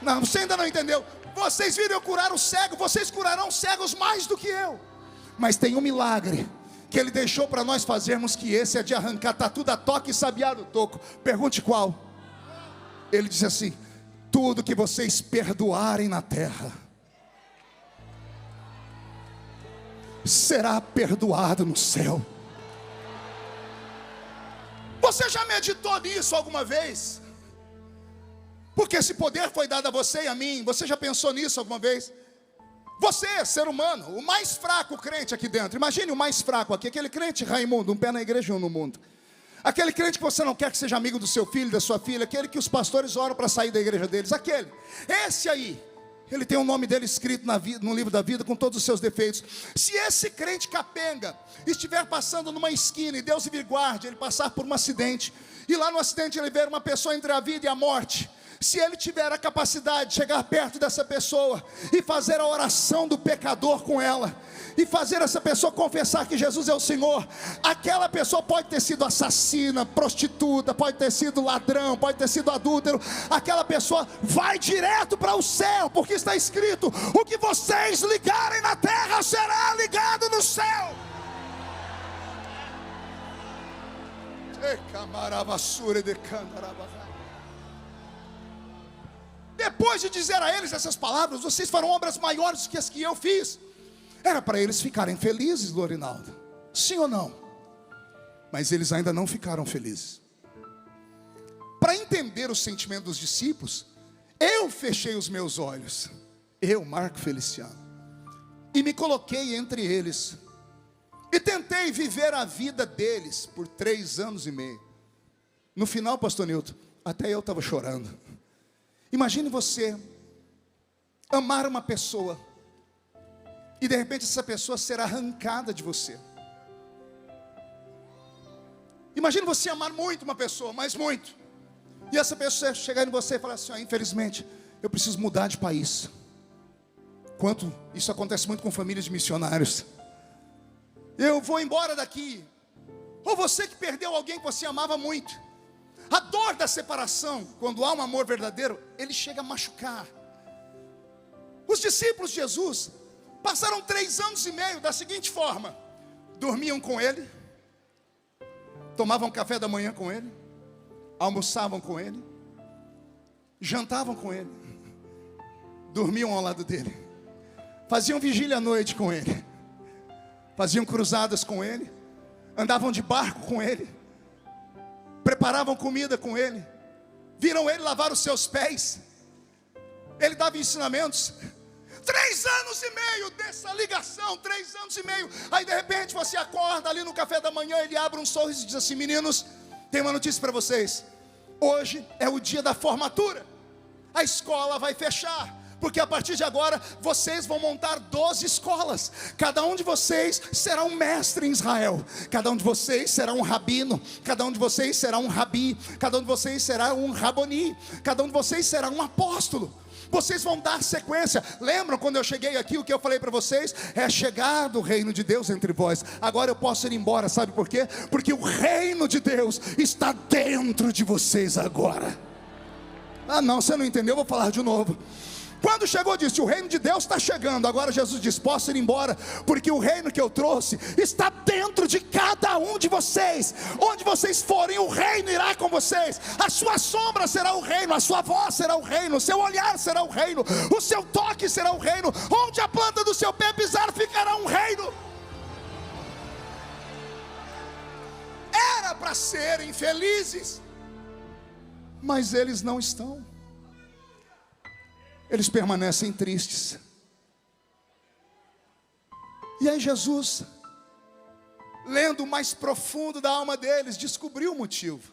Não, você ainda não entendeu. Vocês viram eu curar o cego, vocês curarão cegos mais do que eu. Mas tem um milagre que ele deixou para nós fazermos, que esse é de arrancar tatu da toca e sabiá do toco. Pergunte qual. Ele disse assim: tudo que vocês perdoarem na terra será perdoado no céu. Você já meditou nisso alguma vez? Porque esse poder foi dado a você e a mim. Você já pensou nisso alguma vez? Você, ser humano, o mais fraco crente aqui dentro. Imagine o mais fraco aqui, aquele crente Raimundo, um pé na igreja e um no mundo. Aquele crente que você não quer que seja amigo do seu filho, da sua filha. Aquele que os pastores oram para sair da igreja deles. Aquele, esse aí, ele tem o nome dele escrito no livro da vida, com todos os seus defeitos. Se esse crente capenga estiver passando numa esquina, e Deus me guarde, ele passar por um acidente, e lá no acidente ele ver uma pessoa entre a vida e a morte, se ele tiver a capacidade de chegar perto dessa pessoa e fazer a oração do pecador com ela, e fazer essa pessoa confessar que Jesus é o Senhor, aquela pessoa pode ter sido assassina, prostituta, pode ter sido ladrão, pode ter sido adúltero, aquela pessoa vai direto para o céu, porque está escrito: o que vocês ligarem na terra será ligado no céu. Depois de dizer a eles essas palavras: vocês farão obras maiores do que as que eu fiz, era para eles ficarem felizes, Lorinaldo. Sim ou não? Mas eles ainda não ficaram felizes. Para entender o sentimento dos discípulos, eu fechei os meus olhos, eu, Marco Feliciano, e me coloquei entre eles, e tentei viver a vida deles por 3 anos e meio. No final, pastor Nilton, até eu estava chorando. Imagine você amar uma pessoa e de repente essa pessoa ser arrancada de você. Imagine você amar muito uma pessoa, mas muito, e essa pessoa chegar em você e falar assim: infelizmente eu preciso mudar de país. Quanto isso acontece muito com famílias de missionários. Eu vou embora daqui. Ou você que perdeu alguém que você amava muito. A dor da separação, quando há um amor verdadeiro, ele chega a machucar. Os discípulos de Jesus passaram 3 anos e meio da seguinte forma: dormiam com ele, tomavam café da manhã com ele, almoçavam com ele, jantavam com ele, dormiam ao lado dele, faziam vigília à noite com ele, faziam cruzadas com ele, andavam de barco com ele, preparavam comida com ele, viram ele lavar os seus pés, ele dava ensinamentos. 3 anos e meio dessa ligação, 3 anos e meio. Aí de repente você acorda ali no café da manhã, ele abre um sorriso e diz assim: meninos, tem uma notícia para vocês. Hoje é o dia da formatura. A escola vai fechar, porque a partir de agora vocês vão montar 12 escolas. Cada um de vocês será um mestre em Israel. Cada um de vocês será um rabino. Cada um de vocês será um rabi. Cada um de vocês será um raboni. Cada um de vocês será um apóstolo. Vocês vão dar sequência. Lembram quando eu cheguei aqui, o que eu falei para vocês? É chegado o reino de Deus entre vós. Agora eu posso ir embora, sabe por quê? Porque o reino de Deus está dentro de vocês agora. Ah não, você não entendeu, vou falar de novo. Quando chegou, disse: o reino de Deus está chegando. Agora Jesus diz: posso ir embora, porque o reino que eu trouxe está dentro de cada um de vocês. Onde vocês forem, o reino irá com vocês. A sua sombra será o reino, a sua voz será o reino, o seu olhar será o reino, o seu toque será o reino. Onde a planta do seu pé pisar, ficará um reino. Era para serem felizes, mas eles não estão. Eles permanecem tristes. E aí Jesus, lendo o mais profundo da alma deles, descobriu o motivo.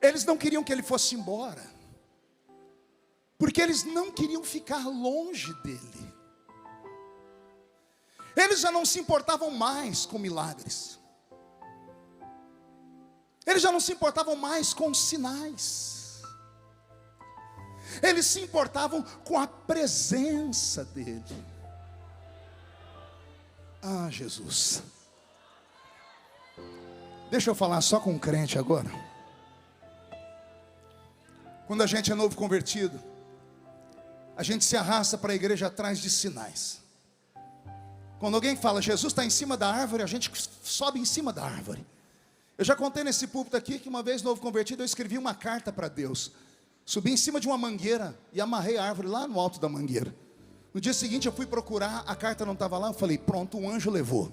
Eles não queriam que ele fosse embora, porque eles não queriam ficar longe dele. Eles já não se importavam mais com milagres. Eles já não se importavam mais com sinais. Eles se importavam com a presença dele. Ah, Jesus. Deixa eu falar só com um crente agora. Quando a gente é novo convertido, a gente se arrasta para a igreja atrás de sinais. Quando alguém fala: Jesus está em cima da árvore, a gente sobe em cima da árvore. Eu já contei nesse púlpito aqui que uma vez, novo convertido, eu escrevi uma carta para Deus. Subi em cima de uma mangueira e amarrei a árvore lá no alto da mangueira. No dia seguinte eu fui procurar, a carta não estava lá. Eu falei: pronto, um anjo levou.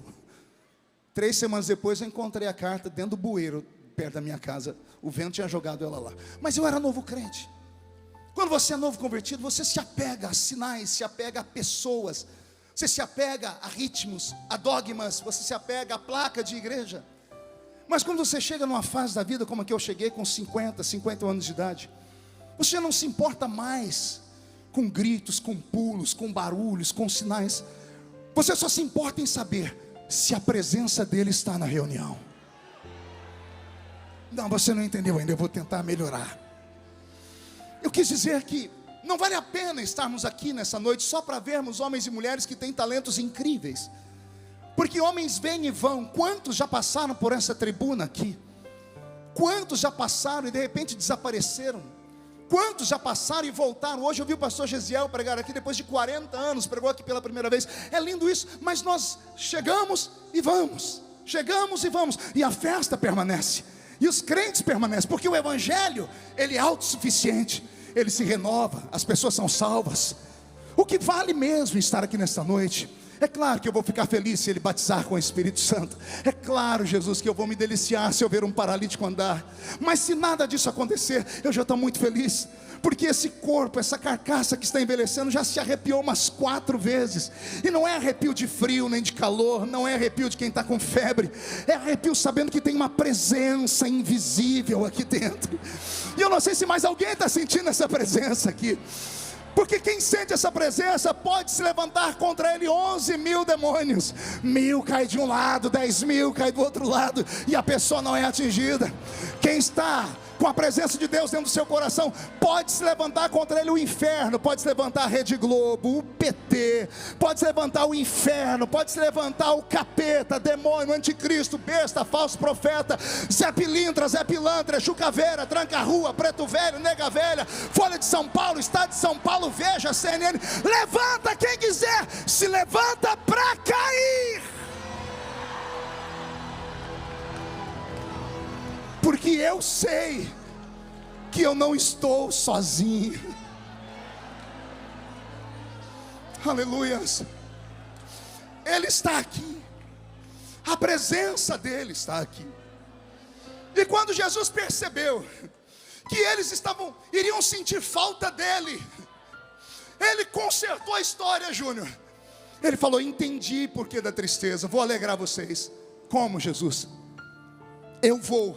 3 semanas depois eu encontrei a carta dentro do bueiro, perto da minha casa. O vento tinha jogado ela lá. Mas eu era novo crente. Quando você é novo convertido, você se apega a sinais, se apega a pessoas, você se apega a ritmos, a dogmas, você se apega a placa de igreja. Mas quando você chega numa fase da vida como a que eu cheguei, com 50 anos de idade, você não se importa mais com gritos, com pulos, com barulhos, com sinais. Você só se importa em saber se a presença dele está na reunião. Não, você não entendeu ainda, eu vou tentar melhorar. Eu quis dizer que não vale a pena estarmos aqui nessa noite só para vermos homens e mulheres que têm talentos incríveis. Porque homens vêm e vão. Quantos já passaram por essa tribuna aqui? Quantos já passaram e de repente desapareceram? Quantos já passaram e voltaram? Hoje eu vi o pastor Gesiel pregar aqui, depois de 40 anos, pregou aqui pela primeira vez. É lindo isso, mas nós chegamos e vamos. Chegamos e vamos, e a festa permanece, e os crentes permanecem, porque o evangelho, ele é autossuficiente, ele se renova, as pessoas são salvas. O que vale mesmo estar aqui nesta noite? É claro que eu vou ficar feliz se ele batizar com o Espírito Santo. É claro, Jesus, que eu vou me deliciar se eu ver um paralítico andar. Mas se nada disso acontecer, eu já estou muito feliz. Porque esse corpo, essa carcaça que está envelhecendo, já se arrepiou umas 4 vezes. E não é arrepio de frio nem de calor, não é arrepio de quem está com febre. É arrepio sabendo que tem uma presença invisível aqui dentro. E eu não sei se mais alguém está sentindo essa presença aqui. Porque quem sente essa presença pode se levantar contra ele 11.000 demônios. 1.000 cai de um lado, 10.000 cai do outro lado, e a pessoa não é atingida. Quem está com a presença de Deus dentro do seu coração pode se levantar contra ele o inferno. Pode se levantar a Rede Globo, o PT, pode se levantar o inferno, pode se levantar o capeta, demônio, anticristo, besta, falso profeta, Zé Pilintra, Zé Pilantra, Chucaveira, Tranca-Rua, Preto Velho, Nega Velha, Folha de São Paulo, Estado de São Paulo, Veja, CNN. Levanta quem quiser, se levanta para cair. Porque eu sei que eu não estou sozinho. Aleluias. Ele está aqui. A presença dele está aqui. E quando Jesus percebeu que eles iriam sentir falta dele, ele consertou a história, Júnior. Ele falou: entendi por que da tristeza, vou alegrar vocês. Como, Jesus? Eu vou,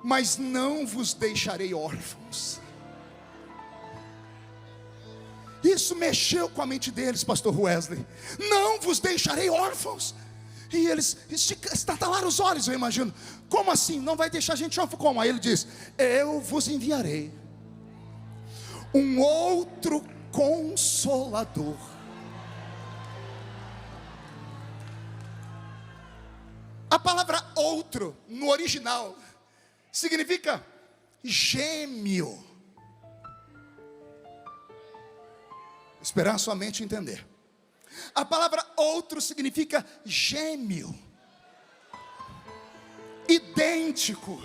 mas não vos deixarei órfãos. Isso mexeu com a mente deles, pastor Wesley. Não vos deixarei órfãos. E eles estatalaram os olhos, eu imagino. Como assim? Não vai deixar a gente órfão? Como? Aí ele diz: eu vos enviarei um outro Consolador. A palavra outro, no original, significa gêmeo. Esperar a sua mente entender. A palavra outro significa gêmeo, idêntico,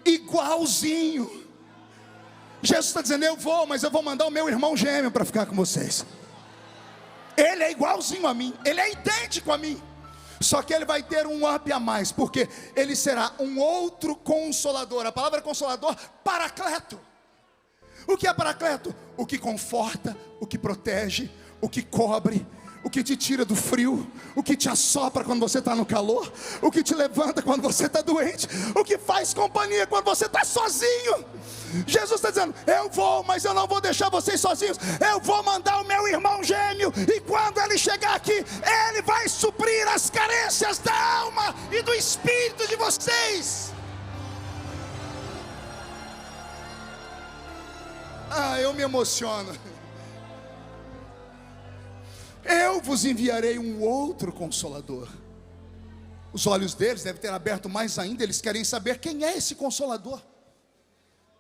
igualzinho. Jesus está dizendo, eu vou, mas eu vou mandar o meu irmão gêmeo para ficar com vocês. Ele é igualzinho a mim, ele é idêntico a mim. Só que ele vai ter um up a mais, porque ele será um outro consolador. A palavra consolador, paracleto. O que é paracleto? O que conforta, o que protege, o que cobre, o que te tira do frio, o que te assopra quando você está no calor, o que te levanta quando você está doente, o que faz companhia quando você está sozinho. Jesus está dizendo, eu vou, mas eu não vou deixar vocês sozinhos. Eu vou mandar o meu irmão gêmeo, e quando ele chegar aqui, ele vai suprir as carências da alma e do espírito de vocês. Eu me emociono. Eu vos enviarei um outro consolador. Os olhos deles devem ter aberto mais ainda. Eles querem saber quem é esse consolador.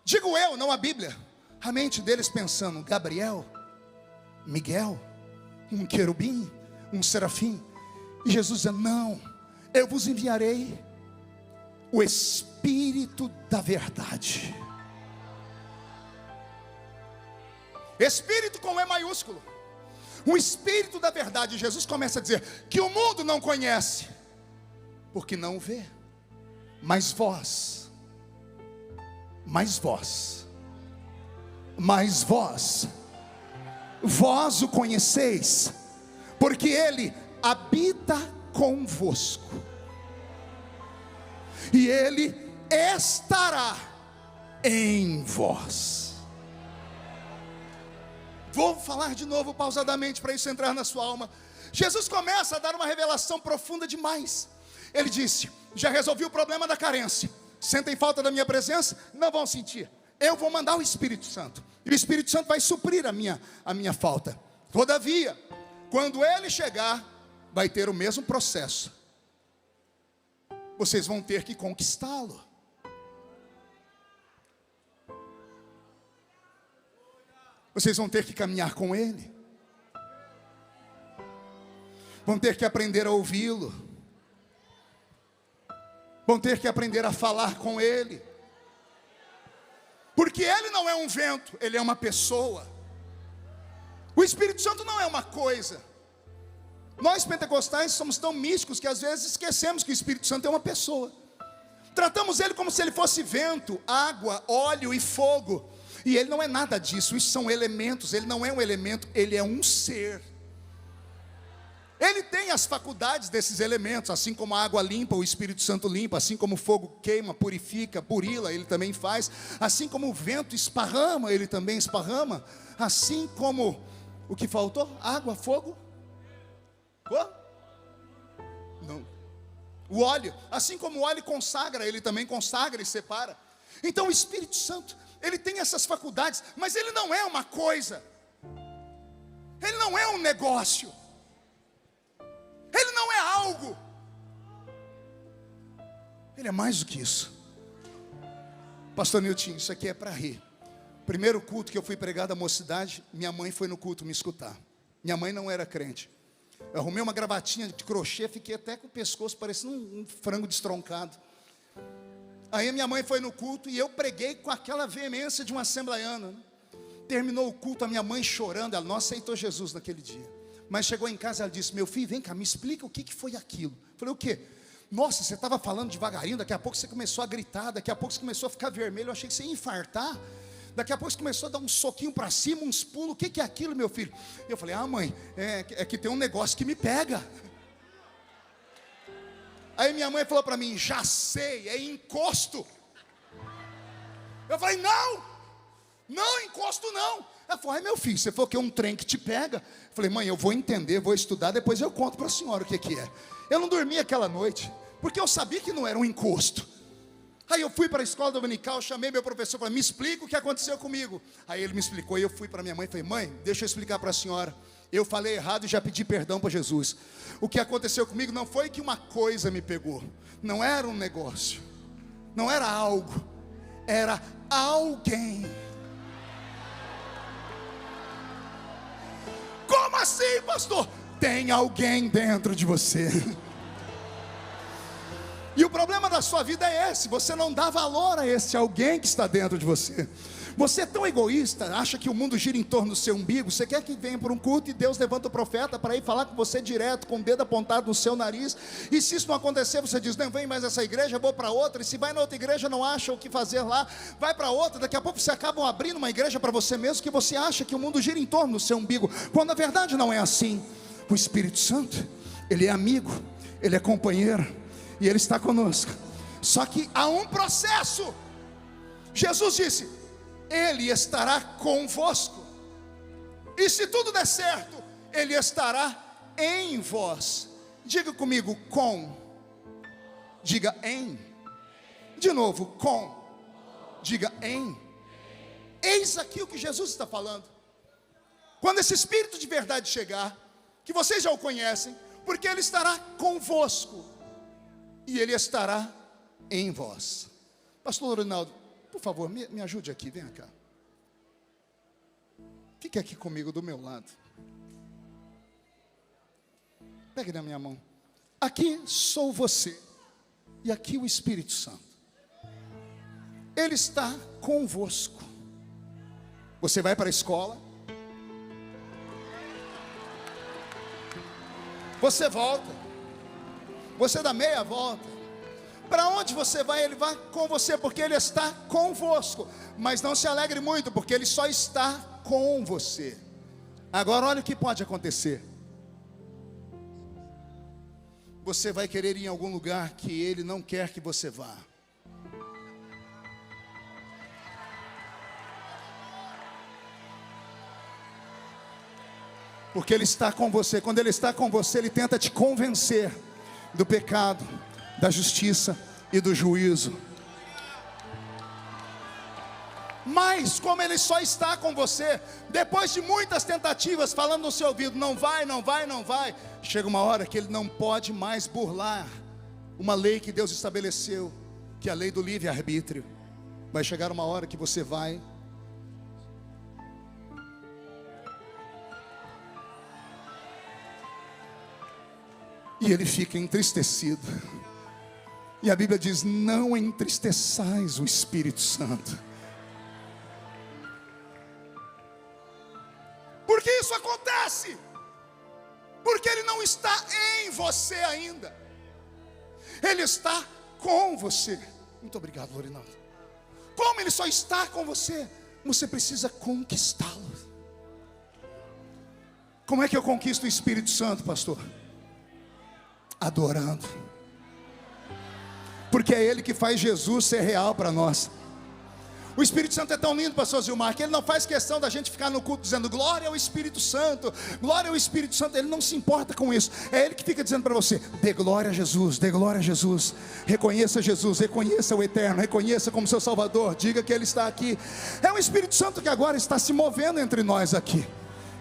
Digo eu, não a Bíblia. A mente deles pensando, Gabriel, Miguel, um querubim, um serafim. E Jesus dizendo, não, eu vos enviarei o Espírito da verdade. Espírito com E maiúsculo. O Espírito da verdade. Jesus começa a dizer que o mundo não conhece, porque não o vê. Mas vós o conheceis, porque Ele habita convosco, e Ele estará em vós. Vou falar de novo pausadamente para isso entrar na sua alma. Jesus começa a dar uma revelação profunda demais. Ele disse, já resolvi o problema da carência. Sentem falta da minha presença? Não vão sentir. Eu vou mandar o Espírito Santo, e o Espírito Santo vai suprir a minha falta. Todavia, quando Ele chegar, vai ter o mesmo processo. Vocês vão ter que conquistá-lo. Vocês vão ter que caminhar com Ele. Vão ter que aprender a ouvi-lo. Vão ter que aprender a falar com Ele. Porque Ele não é um vento, Ele é uma pessoa. O Espírito Santo não é uma coisa. Nós pentecostais somos tão místicos que às vezes esquecemos que o Espírito Santo é uma pessoa. Tratamos Ele como se Ele fosse vento, água, óleo e fogo. E Ele não é nada disso, isso são elementos. Ele não é um elemento, Ele é um ser. Ele tem as faculdades desses elementos, assim como a água limpa, o Espírito Santo limpa, assim como o fogo queima, purifica, burila, Ele também faz, assim como o vento esparrama, Ele também esparrama, assim como, o que faltou? Água, fogo? Não. O óleo, assim como o óleo consagra, Ele também consagra e separa. Então o Espírito Santo, Ele tem essas faculdades, mas Ele não é uma coisa. Ele não é um negócio. Ele não é algo. Ele é mais do que isso. Pastor Nilton, isso aqui é para rir. Primeiro culto que eu fui pregar da mocidade, minha mãe foi no culto me escutar. Minha mãe não era crente. Eu arrumei uma gravatinha de crochê, fiquei até com o pescoço parecendo um frango destroncado. Aí minha mãe foi no culto e eu preguei com aquela veemência de um assembleiano. Terminou o culto, a minha mãe chorando, ela não aceitou Jesus naquele dia. Mas chegou em casa e ela disse, meu filho, vem cá, me explica o que foi aquilo. Eu falei, o quê? Nossa, você estava falando devagarinho, daqui a pouco você começou a gritar, daqui a pouco você começou a ficar vermelho, eu achei que você ia infartar. Daqui a pouco você começou a dar um soquinho para cima, uns pulos, o que é aquilo, meu filho? Eu falei, mãe, é que tem um negócio que me pega. Aí minha mãe falou para mim, já sei, é encosto. Eu falei, não, encosto não. Ela falou, meu filho, você falou que é um trem que te pega. Eu falei, mãe, eu vou entender, vou estudar, depois eu conto para a senhora o que é. Eu não dormi aquela noite, porque eu sabia que não era um encosto. Aí eu fui para a escola dominical, chamei meu professor, falei, me explica o que aconteceu comigo. Aí ele me explicou, e eu fui para minha mãe e falei, mãe, deixa eu explicar para a senhora. Eu falei errado e já pedi perdão para Jesus. O que aconteceu comigo não foi que uma coisa me pegou. Não era um negócio. Não era algo. Era alguém. assim, pastor? Tem alguém dentro de você. E o problema da sua vida é esse: você não dá valor a esse alguém que está dentro de você. Você é tão egoísta, acha que o mundo gira em torno do seu umbigo. Você quer que venha para um culto e Deus levanta o profeta para ir falar com você direto, com o dedo apontado no seu nariz. E se isso não acontecer, você diz: não vem mais essa igreja, vou para outra. E se vai na outra igreja, não acha o que fazer lá, vai para outra. Daqui a pouco você acaba abrindo uma igreja para você mesmo, que você acha que o mundo gira em torno do seu umbigo, quando na verdade não é assim. O Espírito Santo, Ele é amigo, Ele é companheiro, e Ele está conosco. Só que há um processo. Jesus disse: Ele estará convosco, e se tudo der certo, Ele estará em vós. Diga comigo: com. Diga em. De novo: com. Diga em. Eis aqui o que Jesus está falando. Quando esse Espírito de verdade chegar, que vocês já o conhecem, porque Ele estará convosco, e Ele estará em vós. Pastor Ronaldo, por favor, me ajude aqui, venha cá. Fique aqui comigo do meu lado. Pegue na minha mão. Aqui sou você, e aqui o Espírito Santo. Ele está convosco. Você vai para a escola, você volta, você dá meia volta. Para onde você vai, Ele vai com você, porque Ele está convosco. Mas não se alegre muito, porque Ele só está com você. Agora olha o que pode acontecer. Você vai querer ir em algum lugar que Ele não quer que você vá. Porque Ele está com você. Quando Ele está com você, Ele tenta te convencer do pecado, da justiça e do juízo. Mas como Ele só está com você, depois de muitas tentativas falando no seu ouvido: não vai, não vai, não vai, chega uma hora que Ele não pode mais burlar uma lei que Deus estabeleceu, que é a lei do livre-arbítrio. Vai chegar uma hora que você vai, e Ele fica entristecido. E a Bíblia diz: não entristeçais o Espírito Santo. Por que isso acontece? Porque Ele não está em você ainda. Ele está com você. Muito obrigado, Lorinaldo. Como Ele só está com você, você precisa conquistá-lo. Como é que eu conquisto o Espírito Santo, pastor? Adorando. Porque é Ele que faz Jesus ser real para nós. O Espírito Santo é tão lindo, pastor Zilmar, que Ele não faz questão da gente ficar no culto dizendo: glória ao Espírito Santo, glória ao Espírito Santo. Ele não se importa com isso. É Ele que fica dizendo para você: dê glória a Jesus, dê glória a Jesus. Reconheça Jesus, reconheça o Eterno, reconheça como seu Salvador, diga que Ele está aqui. É o Espírito Santo que agora está se movendo entre nós aqui.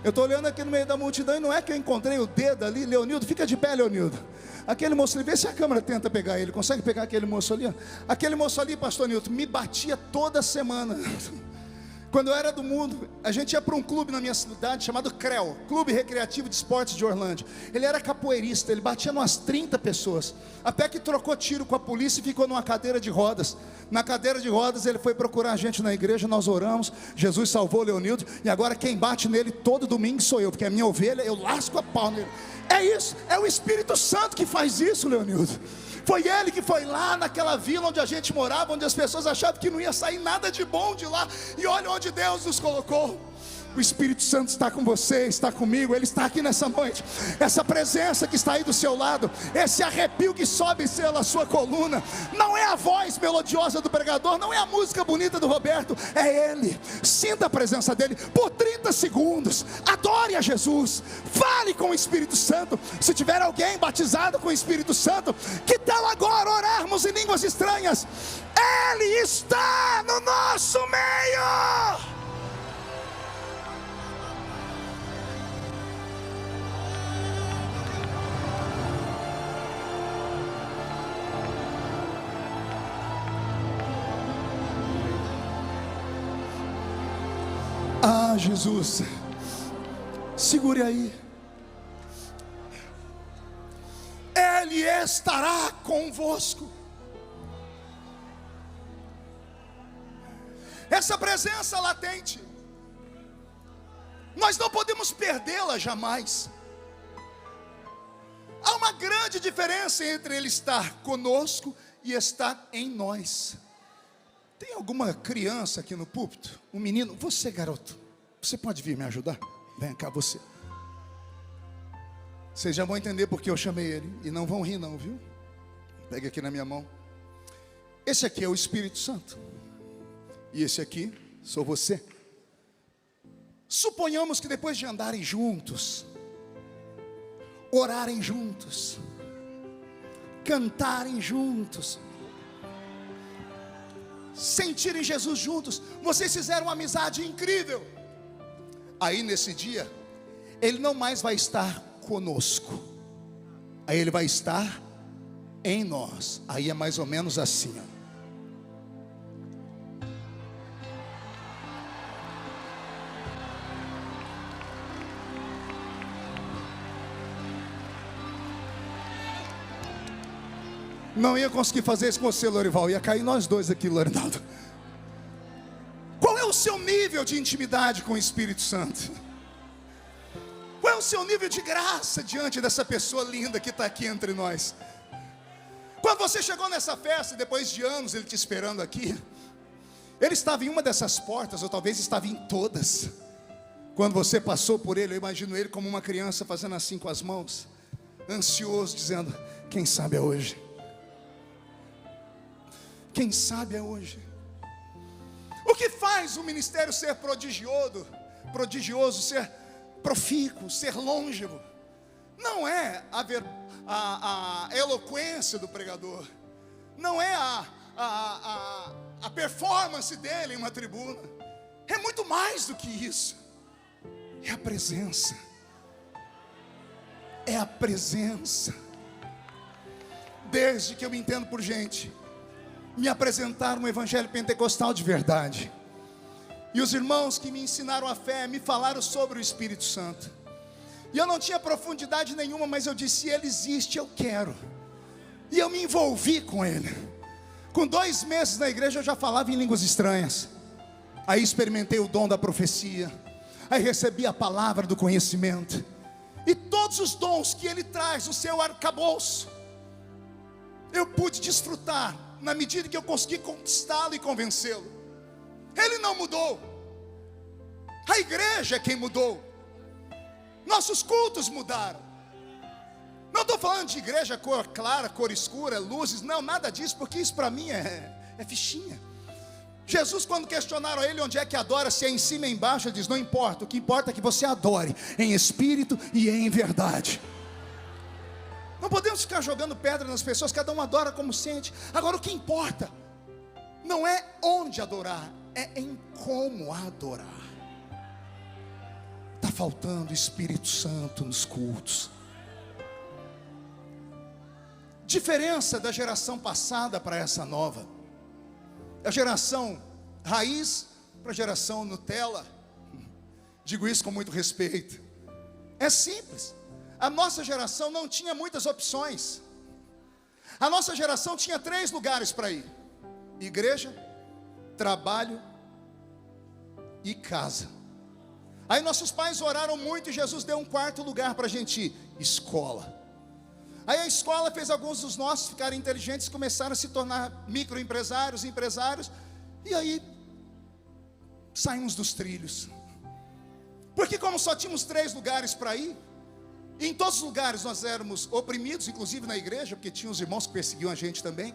Eu estou olhando aqui no meio da multidão, e não é que eu encontrei o dedo ali. Leonildo, fica de pé, Leonildo. Aquele moço ali, vê se a câmera tenta pegar ele. Consegue pegar aquele moço ali? Aquele moço ali, pastor Nilton, me batia toda semana. Quando eu era do mundo, a gente ia para um clube na minha cidade chamado CREL, Clube Recreativo de Esportes de Orlândia. Ele era capoeirista, ele batia umas 30 pessoas, até que trocou tiro com a polícia e ficou numa cadeira de rodas. Na cadeira de rodas ele foi procurar a gente na igreja, nós oramos, Jesus salvou o Leonildo, e agora quem bate nele todo domingo sou eu, porque é minha ovelha, eu lasco a pau nele. É isso, é o Espírito Santo que faz isso, Leonildo. Foi Ele que foi lá naquela vila onde a gente morava, onde as pessoas achavam que não ia sair nada de bom de lá, e olha onde Deus nos colocou. O Espírito Santo está com você, está comigo, Ele está aqui nessa noite. Essa presença que está aí do seu lado, esse arrepio que sobe pela sua coluna, não é a voz melodiosa do pregador, não é a música bonita do Roberto, é Ele. Sinta a presença dEle por 30 segundos, adore a Jesus, fale com o Espírito Santo. Se tiver alguém batizado com o Espírito Santo, que tal agora orarmos em línguas estranhas? Ele está no nosso meio. Ah, Jesus, segure aí. estará convosco. Essa presença latente, nós não podemos perdê-la jamais. Há uma grande diferença entre Ele estar conosco e estar em nós. Tem alguma criança aqui no púlpito? Um menino? Você, garoto, você pode vir me ajudar? Vem cá, você. Vocês já vão entender porque eu chamei ele. E não vão rir não, viu? Pegue aqui na minha mão. Esse aqui é o Espírito Santo. E esse aqui sou você. Suponhamos que depois de andarem juntos, orarem juntos, cantarem juntos, sentirem Jesus juntos, vocês fizeram uma amizade incrível. Aí nesse dia, Ele não mais vai estar conosco, aí Ele vai estar em nós. Aí é mais ou menos assim, ó. Não ia conseguir fazer isso com você, Lorival. Ia cair nós dois aqui, Lorinaldo. Qual é o seu nível de intimidade com o Espírito Santo? Qual é o seu nível de graça diante dessa pessoa linda que está aqui entre nós? Quando você chegou nessa festa, depois de anos Ele te esperando aqui, Ele estava em uma dessas portas, ou talvez estava em todas. Quando você passou por Ele, eu imagino Ele como uma criança fazendo assim com as mãos, ansioso, dizendo: quem sabe é hoje. Quem sabe é hoje. O que faz o ministério ser prodigioso, ser profícuo, ser longevo, não é a eloquência do pregador, não é a performance dele em uma tribuna, é muito mais do que isso. É a presença. É a presença. Desde que eu me entendo por gente, me apresentaram um evangelho pentecostal de verdade, e os irmãos que me ensinaram a fé me falaram sobre o Espírito Santo, e eu não tinha profundidade nenhuma, mas eu disse: Ele existe, eu quero. E eu me envolvi com Ele. Com 2 meses na igreja eu já falava em línguas estranhas. Aí experimentei o dom da profecia, aí recebi a palavra do conhecimento, e todos os dons que Ele traz no seu arcabouço, eu pude desfrutar na medida que eu consegui conquistá-lo e convencê-lo. Ele não mudou, a igreja é quem mudou. Nossos cultos mudaram. Não estou falando de igreja cor clara, cor escura, luzes, não, nada disso, porque isso para mim é fichinha. Jesus, quando questionaram a Ele onde é que adora, se é em cima ou embaixo, Ele diz: não importa, o que importa é que você adore em espírito e em verdade. Não podemos ficar jogando pedra nas pessoas, cada um adora como sente. Agora o que importa não é onde adorar, é em como adorar. Está faltando Espírito Santo nos cultos. Diferença da geração passada para essa nova. A geração raiz para a geração Nutella. Digo isso com muito respeito. É simples. A nossa geração não tinha muitas opções. A nossa geração tinha 3 lugares para ir: igreja, trabalho e casa. Aí nossos pais oraram muito e Jesus deu um 4º lugar para a gente ir: escola. Aí a escola fez alguns dos nossos ficarem inteligentes, começaram a se tornar microempresários, empresários, e aí saímos dos trilhos. Porque como só tínhamos 3 lugares para ir, e em todos os lugares nós éramos oprimidos, inclusive na igreja, porque tinha os irmãos que perseguiam a gente também,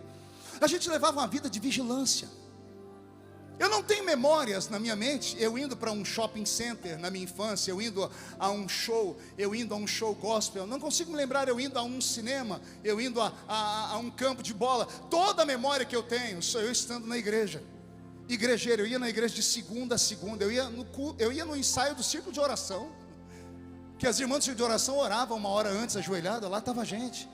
a gente levava uma vida de vigilância. Eu não tenho memórias na minha mente, eu indo para um shopping center na minha infância, eu indo a um show, eu indo a um show gospel, não consigo me lembrar eu indo a um cinema, eu indo a um campo de bola. Toda a memória que eu tenho, sou eu estando na igreja, igrejeiro. Eu ia na igreja de segunda a segunda, eu ia no ensaio do círculo de oração, que as irmãs do círculo de oração oravam 1 hora antes, ajoelhada, lá estava a gente.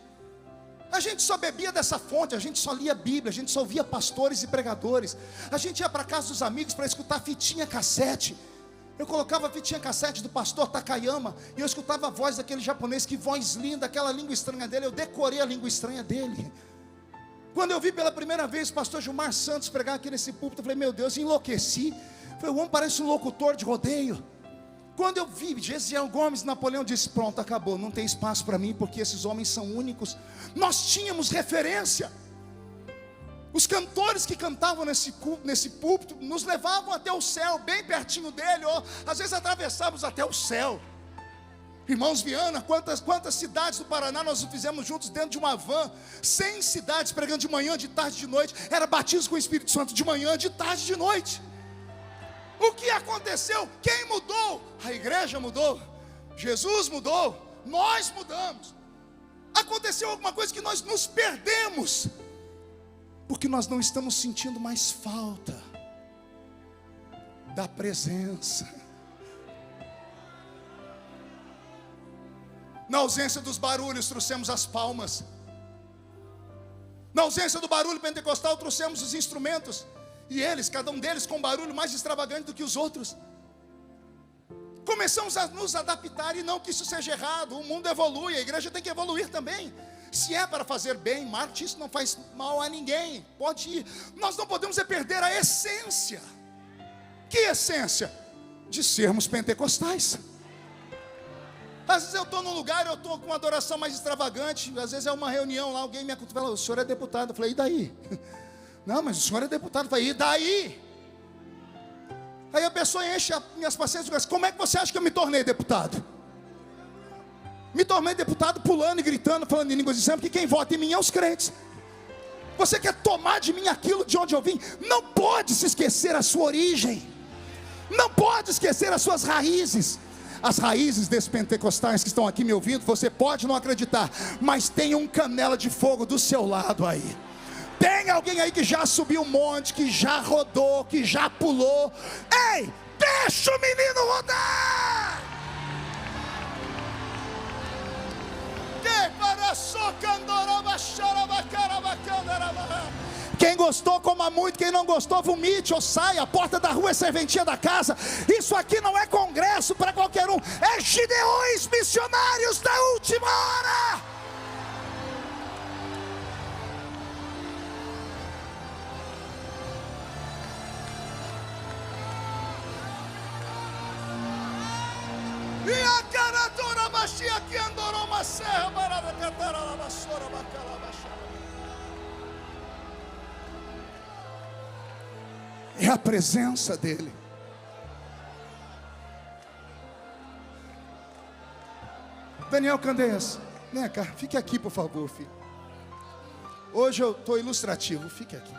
A gente só bebia dessa fonte, a gente só lia a Bíblia, a gente só ouvia pastores e pregadores. A gente ia para casa dos amigos para escutar fitinha cassete. Eu colocava a fitinha cassete do pastor Takayama, e eu escutava a voz daquele japonês, que voz linda, aquela língua estranha dele. Eu decorei a língua estranha dele. Quando eu vi pela primeira vez o pastor Gilmar Santos pregar aqui nesse púlpito, eu falei, meu Deus, enlouqueci. Falei, o homem parece um locutor de rodeio. Quando eu vi Gesiel Gomes, Napoleão disse, pronto, acabou, não tem espaço para mim, porque esses homens são únicos. Nós tínhamos referência. Os cantores que cantavam nesse púlpito nos levavam até o céu, bem pertinho dele, ou às vezes atravessávamos até o céu. Irmãos Viana, quantas cidades do Paraná nós fizemos juntos dentro de uma van, 100 cidades pregando de manhã, de tarde, de noite. Era batismo com o Espírito Santo de manhã, de tarde, de noite. O que aconteceu? Quem mudou? A igreja mudou, Jesus mudou, nós mudamos. Aconteceu alguma coisa que nós nos perdemos, porque nós não estamos sentindo mais falta da presença. Na ausência dos barulhos, trouxemos as palmas. Na ausência do barulho pentecostal, trouxemos os instrumentos. E eles, cada um deles com barulho mais extravagante do que os outros. Começamos a nos adaptar, e não que isso seja errado. O mundo evolui, a igreja tem que evoluir também. Se é para fazer bem, marketing, isso não faz mal a ninguém. Pode ir. Nós não podemos perder a essência. Que essência? De sermos pentecostais. Às vezes eu estou num lugar, eu estou com uma adoração mais extravagante. Às vezes é uma reunião lá, alguém me acontece, o senhor é deputado. Eu falei, e daí? Não, mas o senhor é deputado. Eu falei, e daí? Aí a pessoa enche as minhas paciências e diz, como é que você acha que eu me tornei deputado? Me tornei deputado pulando e gritando, falando em línguas estranhas, porque quem vota em mim é os crentes. Você quer tomar de mim aquilo de onde eu vim? Não pode se esquecer a sua origem. Não pode esquecer as suas raízes. As raízes desses pentecostais que estão aqui me ouvindo, você pode não acreditar, mas tem um canela de fogo do seu lado aí. Tem alguém aí que já subiu um monte, que já rodou, que já pulou. Ei, deixa o menino rodar! Quem gostou, coma muito. Quem não gostou, vomite ou saia. A porta da rua é serventia da casa. Isso aqui não é congresso para qualquer um. É Gideões missionários da última hora. E a caradora baixia que andou uma serra barada catara la vassoura bacala baixada. É a presença dele. Daniel Candeias, vem cá, fique aqui por favor, filho. Hoje eu estou ilustrativo, fique aqui.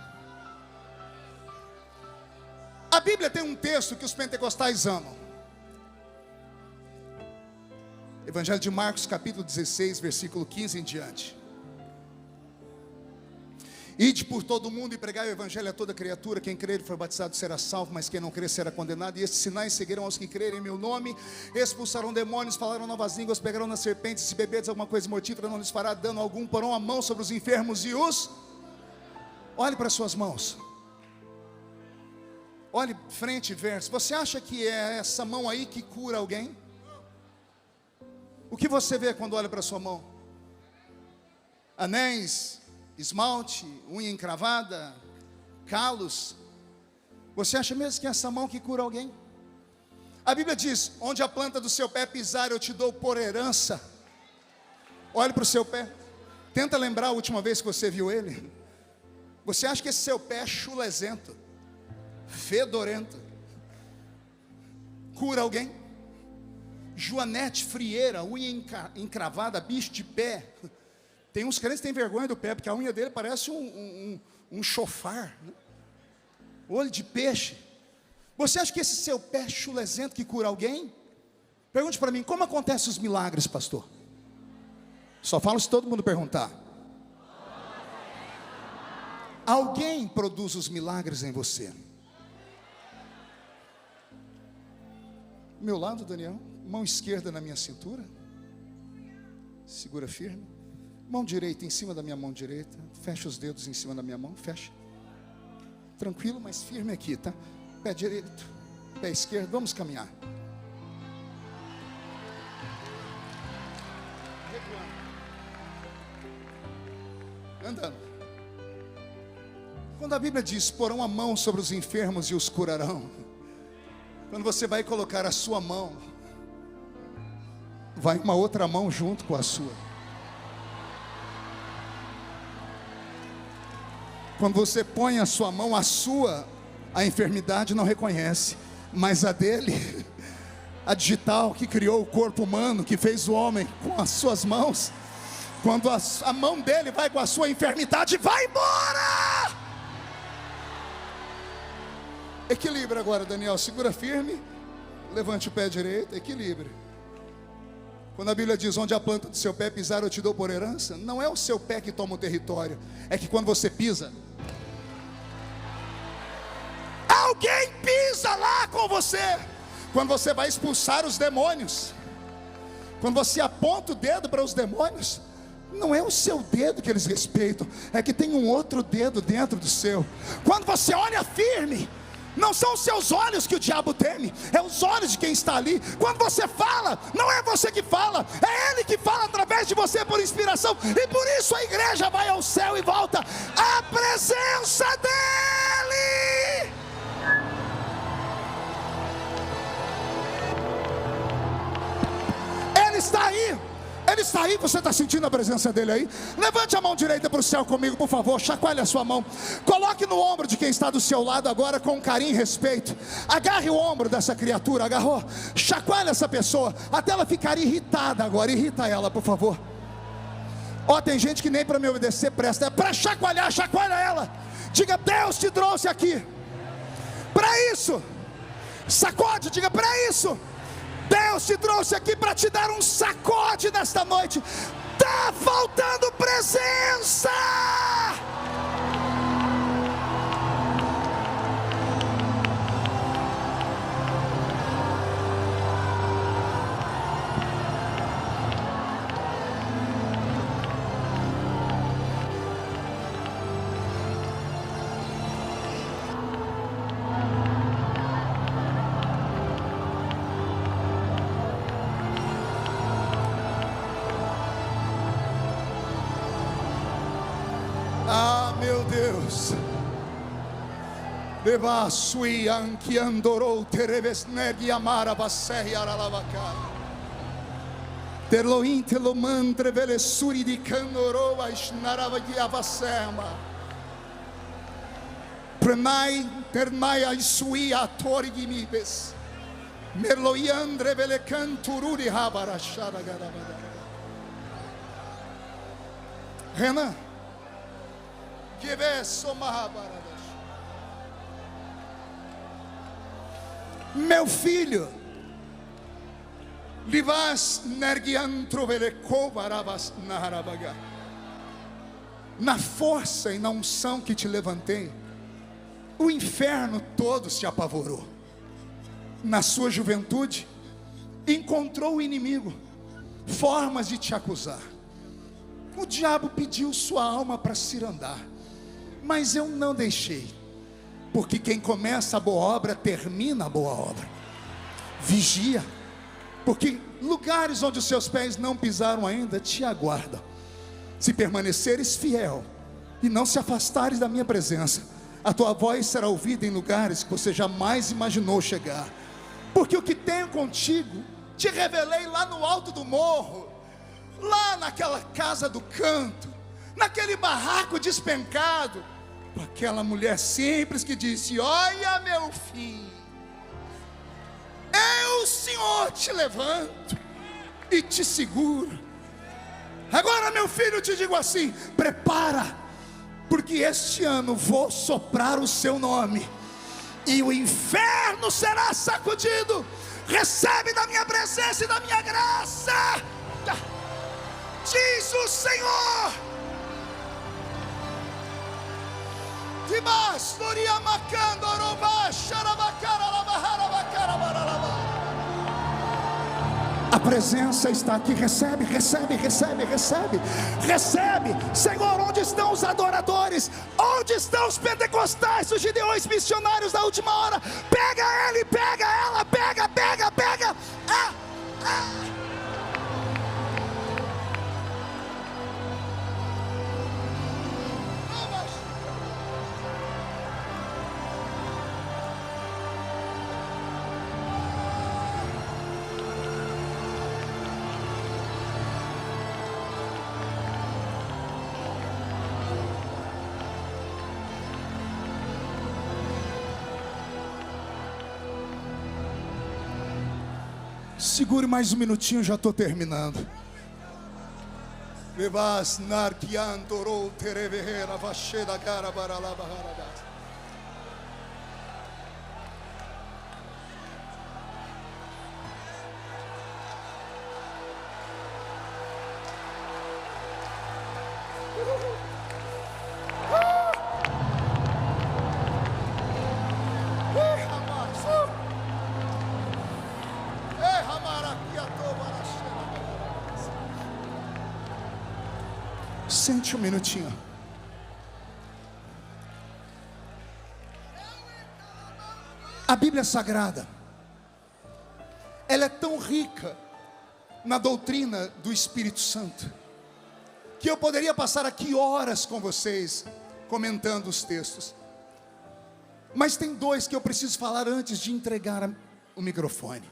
A Bíblia tem um texto que os pentecostais amam. Evangelho de Marcos, capítulo 16, versículo 15 em diante. Ide por todo o mundo e pregai o evangelho a toda criatura. Quem crer e for batizado será salvo, mas quem não crer será condenado. E estes sinais seguirão aos que crerem em meu nome: expulsarão demônios, falarão novas línguas, pegarão nas serpentes, se beberdes alguma coisa mortífera não lhes fará dano algum, porão a mão sobre os enfermos e os... Olhe para as suas mãos. Olhe frente e verso. Você acha que é essa mão aí que cura alguém? O que você vê quando olha para a sua mão? Anéis, esmalte, unha encravada, calos. Você acha mesmo que é essa mão que cura alguém? A Bíblia diz, onde a planta do seu pé pisar eu te dou por herança. Olhe para o seu pé. Tenta lembrar a última vez que você viu ele. Você acha que esse seu pé é chulezento, fedorento, cura alguém? Joanete frieira, unha encravada, bicho de pé. Tem uns crentes que têm vergonha do pé, porque a unha dele parece um chofar, né? Olho de peixe. Você acha que esse seu pé chulezento que cura alguém? Pergunte para mim, como acontecem os milagres, pastor? Só falo se todo mundo perguntar. Alguém produz os milagres em você. Meu lado, Daniel, mão esquerda na minha cintura, segura firme. Mão direita em cima da minha mão direita. Fecha os dedos em cima da minha mão, fecha. Tranquilo, mas firme aqui, tá? Pé direito, pé esquerdo, vamos caminhar. Andando. Quando a Bíblia diz, porão a mão sobre os enfermos e os curarão. Quando você vai colocar a sua mão, vai uma outra mão junto com a sua. Quando você põe a sua mão, a enfermidade não reconhece, mas a dele, a digital que criou o corpo humano, que fez o homem com as suas mãos, quando a mão dele vai com a sua enfermidade, vai embora! Equilibra agora, Daniel, segura firme, levante o pé direito, equilibre. Quando a Bíblia diz, onde a planta do seu pé pisar eu te dou por herança, não é o seu pé que toma o território, é que quando você pisa, alguém pisa lá com você. Quando você vai expulsar os demônios, quando você aponta o dedo para os demônios, não é o seu dedo que eles respeitam, é que tem um outro dedo dentro do seu. Quando você olha firme, não são os seus olhos que o diabo teme, é os olhos de quem está ali. Quando você fala, não é você que fala, é ele que fala através de você por inspiração. E por isso a igreja vai ao céu e volta à presença dele. Ele está aí. Ele está aí, você está sentindo a presença dele aí? Levante a mão direita para o céu comigo, por favor. Chacoalhe a sua mão. Coloque no ombro de quem está do seu lado agora com carinho e respeito. Agarre o ombro dessa criatura, agarrou? Chacoalhe essa pessoa, até ela ficar irritada agora. Irrita ela, por favor. Ó, tem gente que nem para me obedecer presta. É para chacoalhar, chacoalha ela. Diga, Deus te trouxe aqui para isso. Sacode, diga, para isso. Deus te trouxe aqui para te dar um sacode nesta noite. Está faltando presença. Ah, meu Deus. Deva sui anki andorou terebesnegi amara vasei aralavaca. Terloin telomandre velesuri di candorou asnarava di avasema. Prenai ternai ai sui atori di mibes. Merloiandre vele cantururi habarashara garavada. Renan, meu filho, na força e na unção que te levantei, o inferno todo se apavorou. Na sua juventude, encontrou o inimigo formas de te acusar. O diabo pediu sua alma para cirandar, mas eu não deixei, porque quem começa a boa obra, termina a boa obra. Vigia, porque lugares onde os seus pés não pisaram ainda, te aguardam. Se permaneceres fiel, e não se afastares da minha presença, a tua voz será ouvida em lugares que você jamais imaginou chegar. Porque o que tenho contigo, te revelei lá no alto do morro, lá naquela casa do canto, naquele barraco despencado, com aquela mulher simples que disse: olha, meu filho, eu, Senhor, te levanto e te seguro. Agora, meu filho, te digo assim: prepara, porque este ano vou soprar o seu nome, e o inferno será sacudido. Recebe da minha presença e da minha graça, diz o Senhor. A presença está aqui. Recebe, recebe, recebe, recebe. Recebe. Senhor, onde estão os adoradores? Onde estão os pentecostais, os gideões missionários da última hora? Pega ele, pega ela, pega, pega, pega. Segure mais um minutinho, já estou terminando. Sente um minutinho. A Bíblia Sagrada, ela é tão rica na doutrina do Espírito Santo, que eu poderia passar aqui horas com vocês, comentando os textos. Mas tem dois que eu preciso falar antes de entregar o microfone.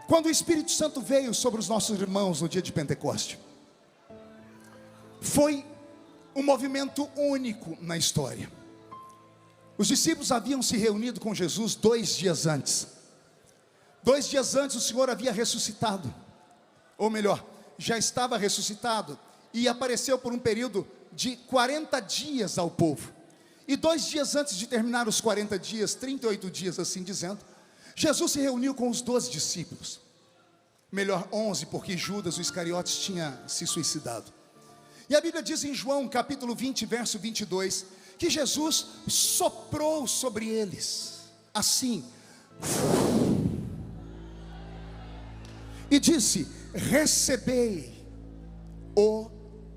Quando o Espírito Santo veio sobre os nossos irmãos no dia de Pentecoste, foi um movimento único na história. Os discípulos haviam se reunido com Jesus 2 dias antes. 2 dias antes o Senhor havia ressuscitado, ou melhor, já estava ressuscitado, e apareceu por um período de 40 dias ao povo. E 2 dias antes de terminar os 40 dias, 38 dias assim dizendo, Jesus se reuniu com os 12 discípulos. Melhor 11, porque Judas, o Iscariotes, tinha se suicidado. E a Bíblia diz em João capítulo 20, verso 22, que Jesus soprou sobre eles, assim, e disse: recebei o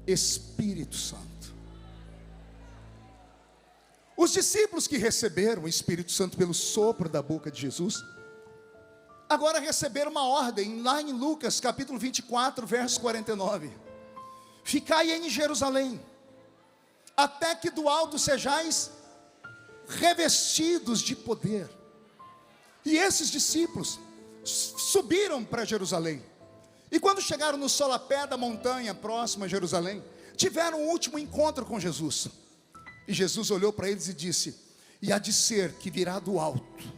Espírito Santo. Os discípulos que receberam o Espírito Santo pelo sopro da boca de Jesus, agora receberam uma ordem, lá em Lucas capítulo 24, verso 49. Ficai em Jerusalém, até que do alto sejais revestidos de poder. E esses discípulos subiram para Jerusalém. E quando chegaram no solapé da montanha próxima a Jerusalém, tiveram um último encontro com Jesus. E Jesus olhou para eles e disse: e há de ser que virá do alto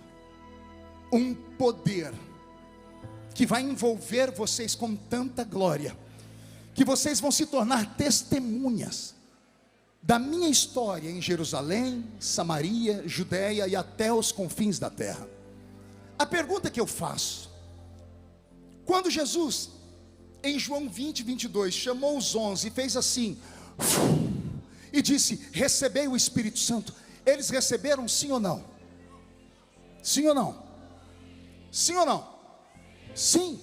um poder que vai envolver vocês com tanta glória, que vocês vão se tornar testemunhas da minha história em Jerusalém, Samaria, Judeia e até os confins da terra. A pergunta que eu faço: quando Jesus, em João 20, 22, chamou os 11 e fez assim, e disse: recebei o Espírito Santo, eles receberam sim ou não? Sim ou não? Sim ou não? Sim.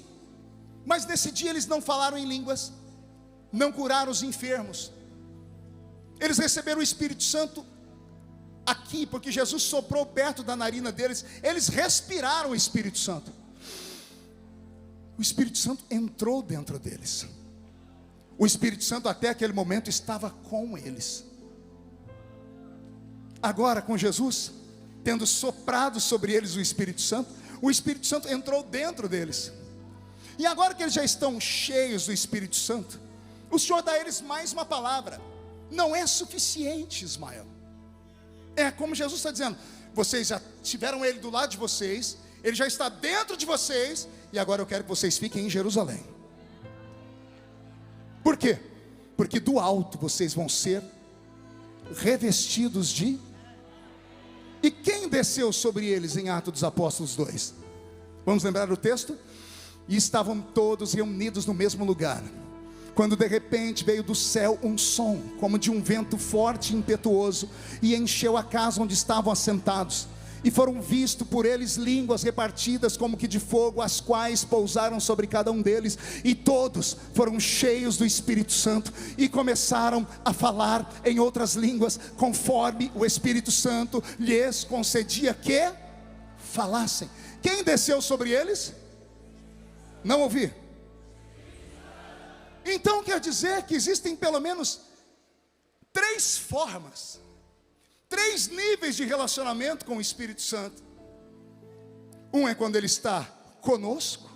Mas nesse dia eles não falaram em línguas, não curaram os enfermos. Eles receberam o Espírito Santo aqui, porque Jesus soprou perto da narina deles. Eles respiraram o Espírito Santo. O Espírito Santo entrou dentro deles. O Espírito Santo até aquele momento estava com eles. Agora com Jesus, tendo soprado sobre eles o Espírito Santo entrou dentro deles. E agora que eles já estão cheios do Espírito Santo, o Senhor dá a eles mais uma palavra. Não é suficiente, Ismael. É como Jesus está dizendo: vocês já tiveram Ele do lado de vocês, Ele já está dentro de vocês, e agora eu quero que vocês fiquem em Jerusalém. Por quê? Porque do alto vocês vão ser revestidos de... E quem desceu sobre eles em Atos dos Apóstolos 2? Vamos lembrar o texto? E estavam todos reunidos no mesmo lugar, quando de repente veio do céu um som, como de um vento forte e impetuoso, e encheu a casa onde estavam assentados. E foram vistos por eles línguas repartidas como que de fogo, as quais pousaram sobre cada um deles. E todos foram cheios do Espírito Santo e começaram a falar em outras línguas, conforme o Espírito Santo lhes concedia que falassem. Quem desceu sobre eles? Não ouvi. Então quer dizer que existem pelo menos 3 formas, 3 níveis de relacionamento com o Espírito Santo. Um é quando Ele está conosco.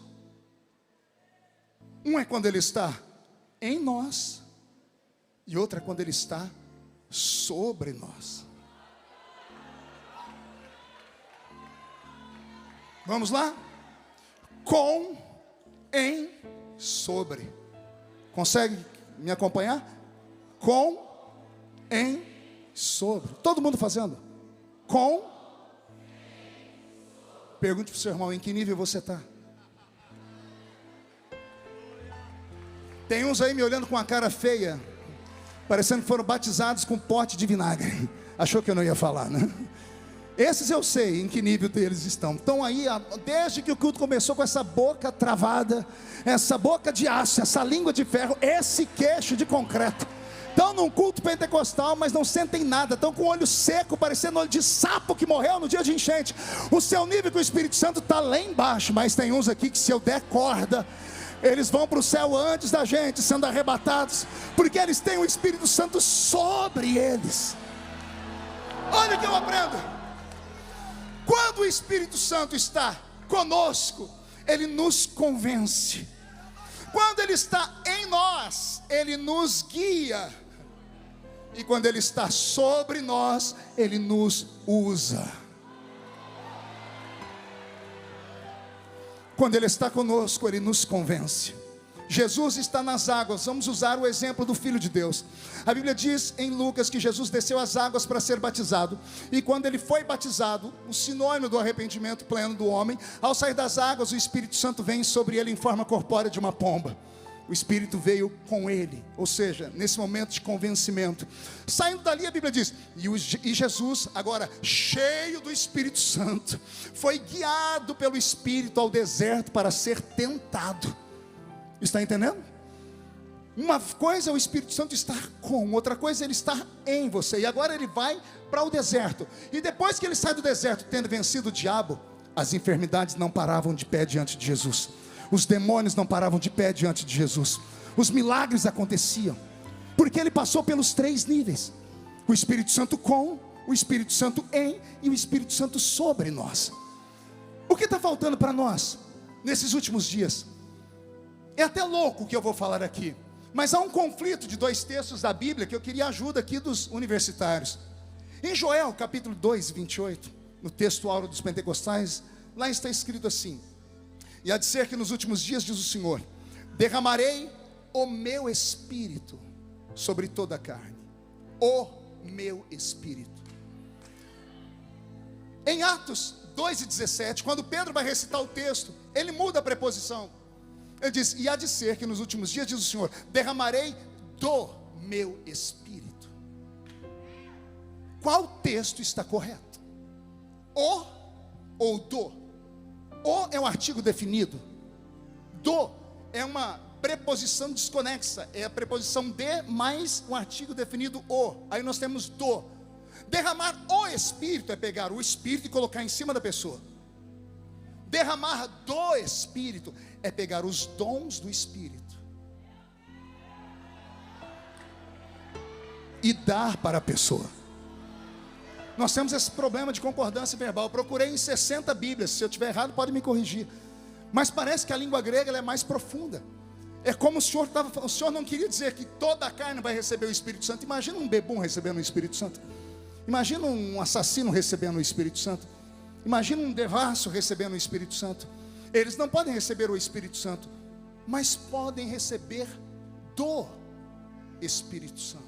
Um é quando Ele está em nós. E outro é quando Ele está sobre nós. Vamos lá? Com, em, sobre. Consegue me acompanhar? Com, em, sobre. Todo mundo fazendo. Com. Pergunte para o seu irmão, em que nível você está? Tem uns aí me olhando com a cara feia, parecendo que foram batizados com pote de vinagre. Achou que eu não ia falar, né? Esses eu sei em que nível deles estão. Estão aí, desde que o culto começou, com essa boca travada, essa boca de aço, essa língua de ferro, esse queixo de concreto. Estão num culto pentecostal, mas não sentem nada. Estão com o olho seco, parecendo olho de sapo que morreu no dia de enchente. O seu nível com o Espírito Santo está lá embaixo. Mas tem uns aqui que, se eu der corda, eles vão para o céu antes da gente, sendo arrebatados, porque eles têm o Espírito Santo sobre eles. Olha o que eu aprendo. Quando o Espírito Santo está conosco, Ele nos convence. Quando Ele está em nós, Ele nos guia. E quando Ele está sobre nós, Ele nos usa. Quando Ele está conosco, Ele nos convence. Jesus está nas águas. Vamos usar o exemplo do Filho de Deus. A Bíblia diz em Lucas que Jesus desceu às águas para ser batizado. E quando Ele foi batizado, o sinônimo do arrependimento pleno do homem, ao sair das águas, o Espírito Santo vem sobre Ele em forma corpórea de uma pomba. O Espírito veio com Ele, ou seja, nesse momento de convencimento. Saindo dali, a Bíblia diz, e Jesus, agora cheio do Espírito Santo, foi guiado pelo Espírito ao deserto para ser tentado. Está entendendo? Uma coisa é o Espírito Santo estar com, outra coisa é Ele estar em você. E agora Ele vai para o deserto. E depois que Ele sai do deserto, tendo vencido o diabo, as enfermidades não paravam de pé diante de Jesus. Os demônios não paravam de pé diante de Jesus. Os milagres aconteciam, porque Ele passou pelos 3 níveis. O Espírito Santo com, o Espírito Santo em e o Espírito Santo sobre nós. O que está faltando para nós nesses últimos dias? É até louco o que eu vou falar aqui, mas há um conflito de 2 textos da Bíblia que eu queria ajuda aqui dos universitários. Em Joel capítulo 2, 28, no texto áureo dos pentecostais, lá está escrito assim: e há de ser que nos últimos dias, diz o Senhor, derramarei o meu Espírito sobre toda a carne. O meu Espírito. Em Atos 2:17, quando Pedro vai recitar o texto, ele muda a preposição. Ele diz, e há de ser que nos últimos dias, diz o Senhor, derramarei do meu Espírito. Qual texto está correto? O ou do? O é um artigo definido. Do é uma preposição desconexa. É a preposição de mais um artigo definido o. Aí nós temos do. Derramar o Espírito é pegar o Espírito e colocar em cima da pessoa. Derramar do Espírito é pegar os dons do Espírito e dar para a pessoa. Nós temos esse problema de concordância verbal. Eu procurei em 60 Bíblias. Se eu estiver errado, pode me corrigir. Mas parece que a língua grega ela é mais profunda. É como o Senhor não queria dizer que toda a carne vai receber o Espírito Santo. Imagina um bebum recebendo o Espírito Santo. Imagina um assassino recebendo o Espírito Santo. Imagina um devasso recebendo o Espírito Santo. Eles não podem receber o Espírito Santo, mas podem receber do Espírito Santo,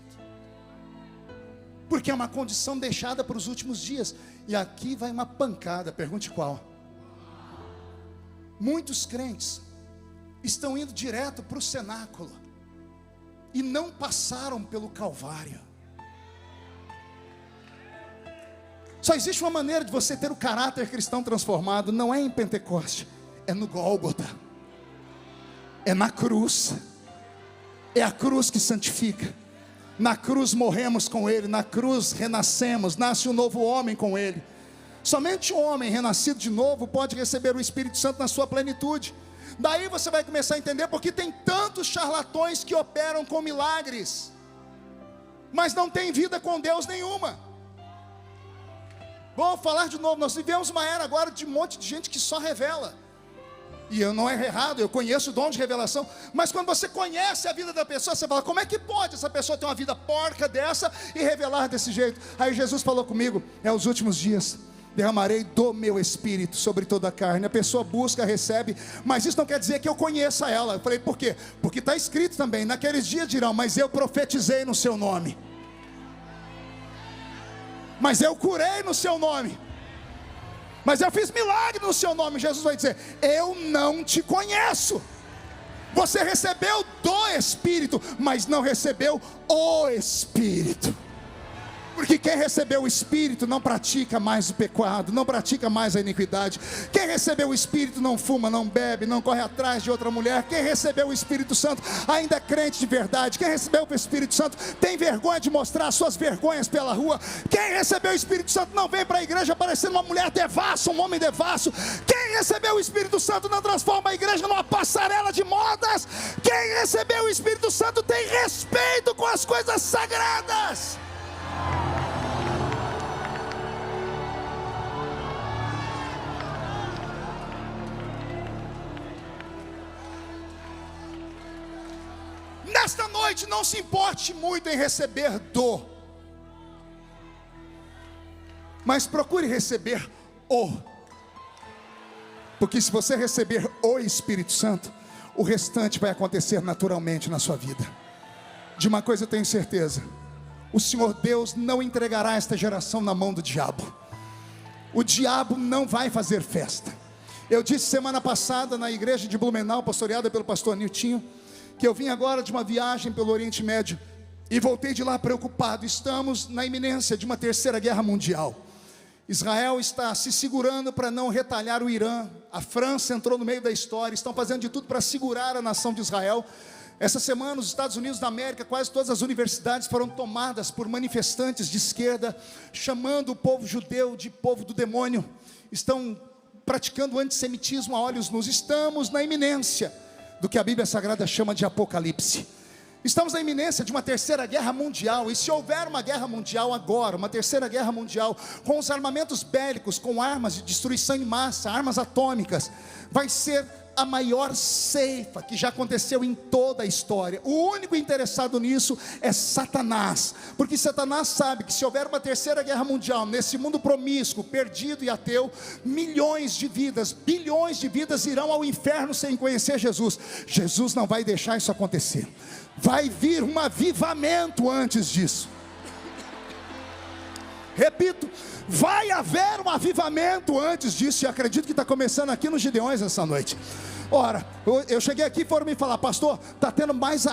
porque é uma condição deixada para os últimos dias. E aqui vai uma pancada, pergunte qual. Muitos crentes estão indo direto para o cenáculo e não passaram pelo Calvário. Só existe uma maneira de você ter o caráter cristão transformado, não é em Pentecoste, é no Gólgota, é na cruz. É a cruz que santifica. Na cruz morremos com Ele, na cruz renascemos, nasce um novo homem com Ele. Somente o homem renascido de novo pode receber o Espírito Santo na sua plenitude. Daí você vai começar a entender porque tem tantos charlatões que operam com milagres, mas não tem vida com Deus nenhuma. Vou falar de novo, nós vivemos uma era agora de um monte de gente que só revela. E eu não é errado, eu conheço o dom de revelação. Mas quando você conhece a vida da pessoa, você fala, como é que pode essa pessoa ter uma vida porca dessa e revelar desse jeito? Aí Jesus falou comigo, os últimos dias derramarei do meu Espírito sobre toda a carne. A pessoa busca, recebe, mas isso não quer dizer que eu conheça ela. Eu falei, por quê? Porque está escrito também, naqueles dias dirão, mas eu profetizei no seu nome, mas eu curei no seu nome, mas eu fiz milagre no seu nome. Jesus vai dizer, eu não te conheço. Você recebeu do Espírito, mas não recebeu o Espírito. Porque quem recebeu o Espírito não pratica mais o pecado, não pratica mais a iniquidade. Quem recebeu o Espírito não fuma, não bebe, não corre atrás de outra mulher. Quem recebeu o Espírito Santo ainda é crente de verdade. Quem recebeu o Espírito Santo tem vergonha de mostrar suas vergonhas pela rua. Quem recebeu o Espírito Santo não vem para a igreja parecendo uma mulher devassa, um homem devasso. Quem recebeu o Espírito Santo não transforma a igreja numa passarela de modas. Quem recebeu o Espírito Santo tem respeito com as coisas sagradas. Nesta noite não se importe muito em receber do, mas procure receber o. Porque se você receber o Espírito Santo, o restante vai acontecer naturalmente na sua vida. De uma coisa eu tenho certeza, o Senhor Deus não entregará esta geração na mão do diabo. O diabo não vai fazer festa. Eu disse semana passada na igreja de Blumenau, pastoreada pelo pastor Niltinho, que eu vim agora de uma viagem pelo Oriente Médio e voltei de lá preocupado. Estamos na iminência de uma terceira guerra mundial. Israel está se segurando para não retalhar o Irã. A França entrou no meio da história, estão fazendo de tudo para segurar a nação de Israel. Essa semana nos Estados Unidos da América, quase todas as universidades foram tomadas por manifestantes de esquerda, chamando o povo judeu de povo do demônio. Estão praticando antissemitismo a olhos nus. Estamos na iminência do que a Bíblia Sagrada chama de Apocalipse. Estamos na iminência de uma terceira guerra mundial. E se houver uma guerra mundial agora, uma terceira guerra mundial, com os armamentos bélicos, com armas de destruição em massa, armas atômicas, vai ser a maior ceifa que já aconteceu em toda a história. O único interessado nisso é Satanás, porque Satanás sabe que se houver uma terceira guerra mundial, nesse mundo promíscuo, perdido e ateu, milhões de vidas, bilhões de vidas irão ao inferno sem conhecer Jesus. Jesus não vai deixar isso acontecer. Vai vir um avivamento antes disso. Repito, vai haver um avivamento antes disso. E acredito que está começando aqui nos Gideões essa noite. Ora, eu cheguei aqui e foram me falar, pastor, está tendo mais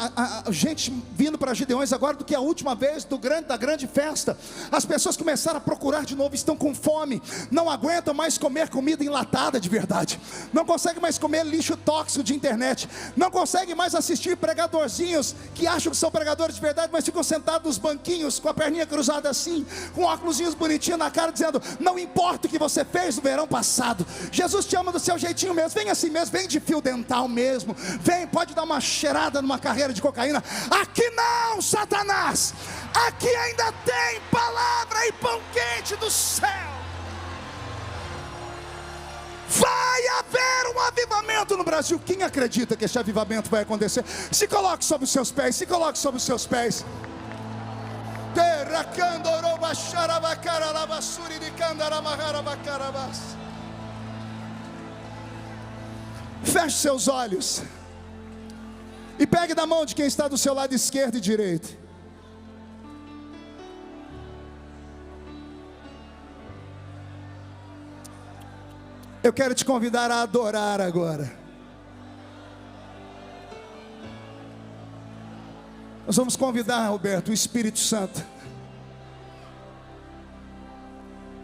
gente vindo para Gideões agora do que a última vez da grande festa. As pessoas começaram a procurar de novo, estão com fome, não aguentam mais comer comida enlatada de verdade, não conseguem mais comer lixo tóxico de internet, não conseguem mais assistir pregadorzinhos que acham que são pregadores de verdade, mas ficam sentados nos banquinhos com a perninha cruzada assim, com óculosinhos bonitinhos na cara, dizendo, não importa o que você fez no verão passado, Jesus te ama do seu jeitinho mesmo, vem assim mesmo, vem de fio dental mesmo, vem, pode dar uma cheirada numa carreira de cocaína. Aqui não, Satanás, aqui ainda tem palavra e pão quente do céu. Vai haver um avivamento no Brasil. Quem acredita que esse avivamento vai acontecer? Se coloque sobre os seus pés, se coloque sobre os seus pés. Feche seus olhos e pegue da mão de quem está do seu lado esquerdo e direito. Eu quero te convidar a adorar agora. Nós vamos convidar, Roberto, o Espírito Santo.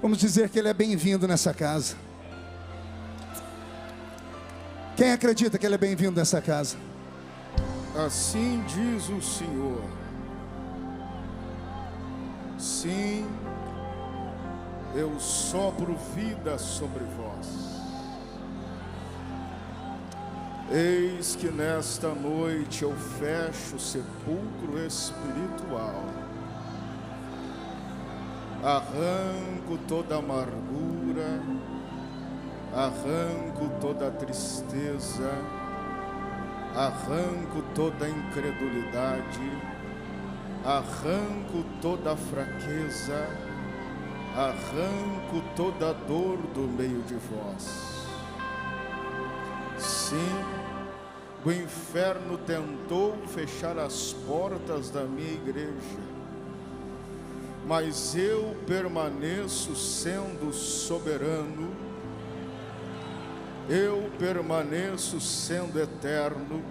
Vamos dizer que Ele é bem-vindo nessa casa. Quem acredita que Ele é bem-vindo nessa casa? Assim diz o Senhor: sim, eu sopro vida sobre vós. Eis que nesta noite eu fecho o sepulcro espiritual, arranco toda amargura, arranco toda tristeza, arranco toda incredulidade, arranco toda fraqueza, arranco toda dor do meio de vós. Sim, o inferno tentou fechar as portas da minha igreja, mas eu permaneço sendo soberano, eu permaneço sendo eterno,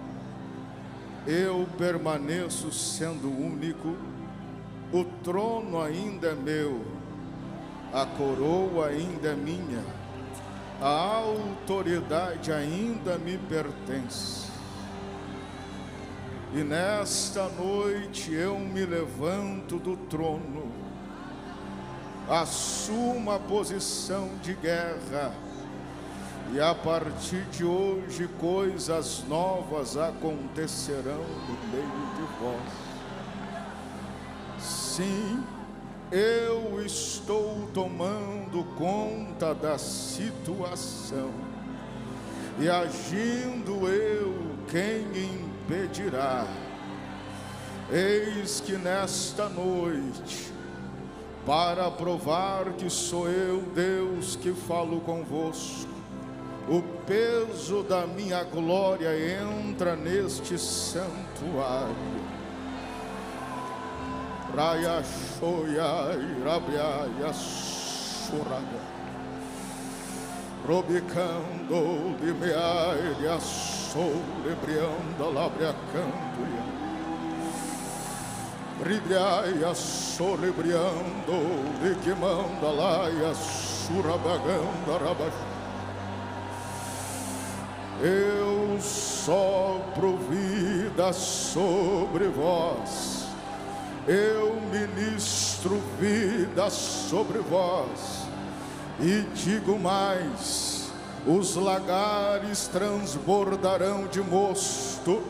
eu permaneço sendo único. O trono ainda é meu, a coroa ainda é minha, a autoridade ainda me pertence. E nesta noite eu me levanto do trono, assumo a posição de guerra, e a partir de hoje coisas novas acontecerão no meio de vós. Sim, eu estou tomando conta da situação, e agindo eu, quem impedirá? Eis que nesta noite, para provar que sou eu, Deus, que falo convosco, o peso da minha glória entra neste santuário. Raia shoya irabiaya suraga, robicando limeaia solebrianda labriacandoia, ribriaia solebriando liquimanda laia surabaganda rabaxo. Eu sopro vida sobre vós, eu ministro vida sobre vós, e digo mais: os lagares transbordarão de mosto,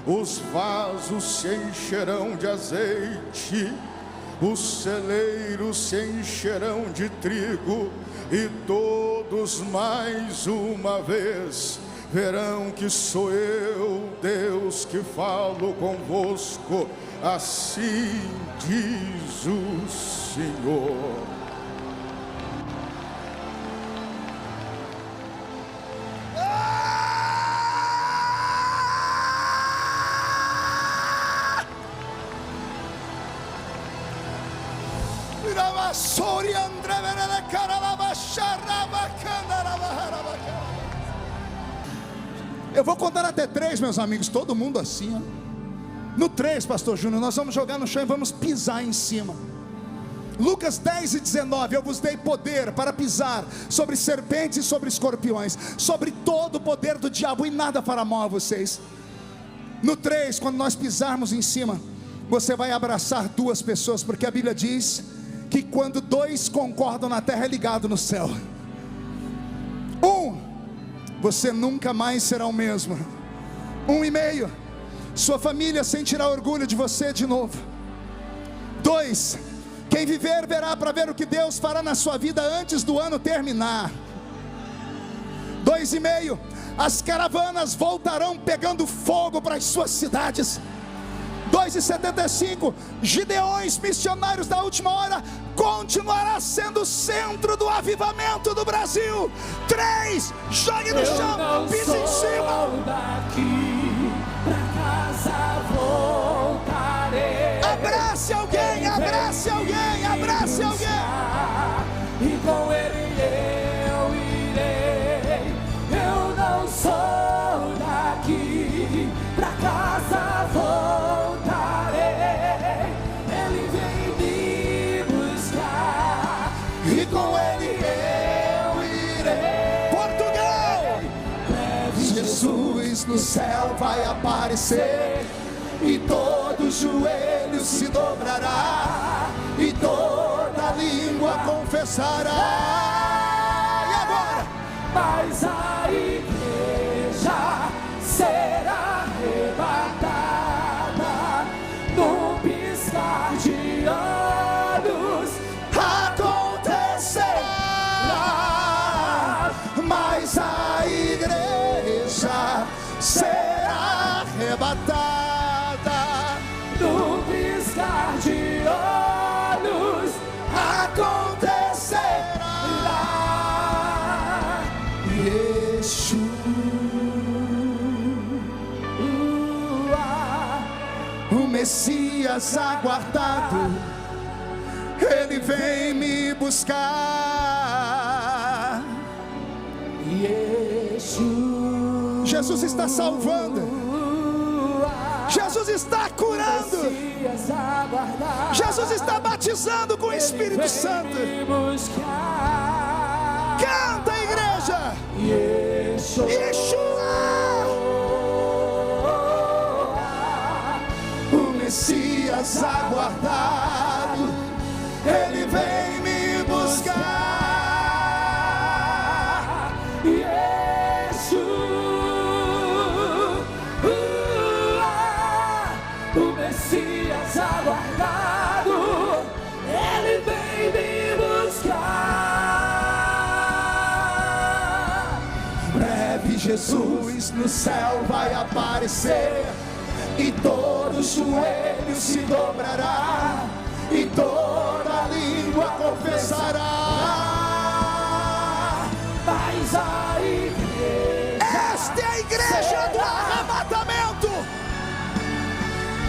os vasos se encherão de azeite, os celeiros se encherão de trigo, e todos mais uma vez verão que sou eu, Deus, que falo convosco. Assim diz o Senhor. Eu vou contar até 3, meus amigos, todo mundo assim, ó. No 3, pastor Júnior, nós vamos jogar no chão e vamos pisar em cima. Lucas 10:19, eu vos dei poder para pisar sobre serpentes e sobre escorpiões, sobre todo o poder do diabo, e nada fará mal a vocês. No 3, quando nós pisarmos em cima, você vai abraçar 2 pessoas, porque a Bíblia diz que quando 2 concordam na terra, é ligado no céu. 1, você nunca mais será o mesmo. 1,5, sua família sentirá orgulho de você de novo. 2, quem viver verá para ver o que Deus fará na sua vida antes do ano terminar. 2,5, as caravanas voltarão pegando fogo para as suas cidades. 2,75, Gideões, missionários da última hora, continuará sendo o centro do avivamento do Brasil. 3, jogue no chão, pise em cima. Daqui pra casa voltarei. Abrace alguém, abrace alguém, abrace alguém. E com ele eu irei. Eu não sou daqui, pra casa voltarei. Ele vem me buscar, e com ele no céu vai aparecer, e todo joelho se dobrará, e toda língua confessará. E agora? Mas a igreja será arrebatada num piscar de olhos. Acontecerá, mas a igreja será arrebatada No piscar de olhos acontecerá. Yeshua, o Messias aguardado, ele vem me buscar. Yeshua, Jesus está salvando, Jesus está curando, Messias aguardado, Jesus está batizando com o Espírito Ele Santo. vem me buscar. Canta, igreja! Yeshua, Yeshua, o Messias aguardado, ele vem me buscar. Yeshua, o Messias aguardado, ele vem me buscar. Breve Jesus no céu vai aparecer, e todo joelho se dobrará, e toda língua confessará. Mas a igreja, Esta é a igreja do arrebatamento.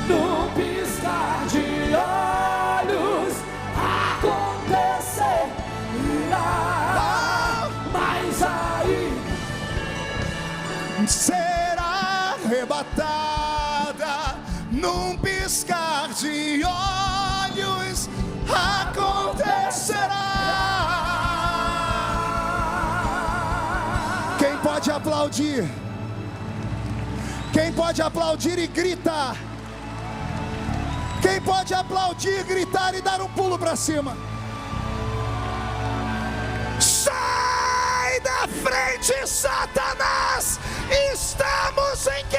num piscar de olhos acontecerá. Mas a igreja Será arrebatada num piscar de olhos acontecerá. Quem pode aplaudir? Quem pode aplaudir e gritar? Quem pode aplaudir, gritar e dar um pulo para cima? Sai da frente, Satanás! Estamos em guerra!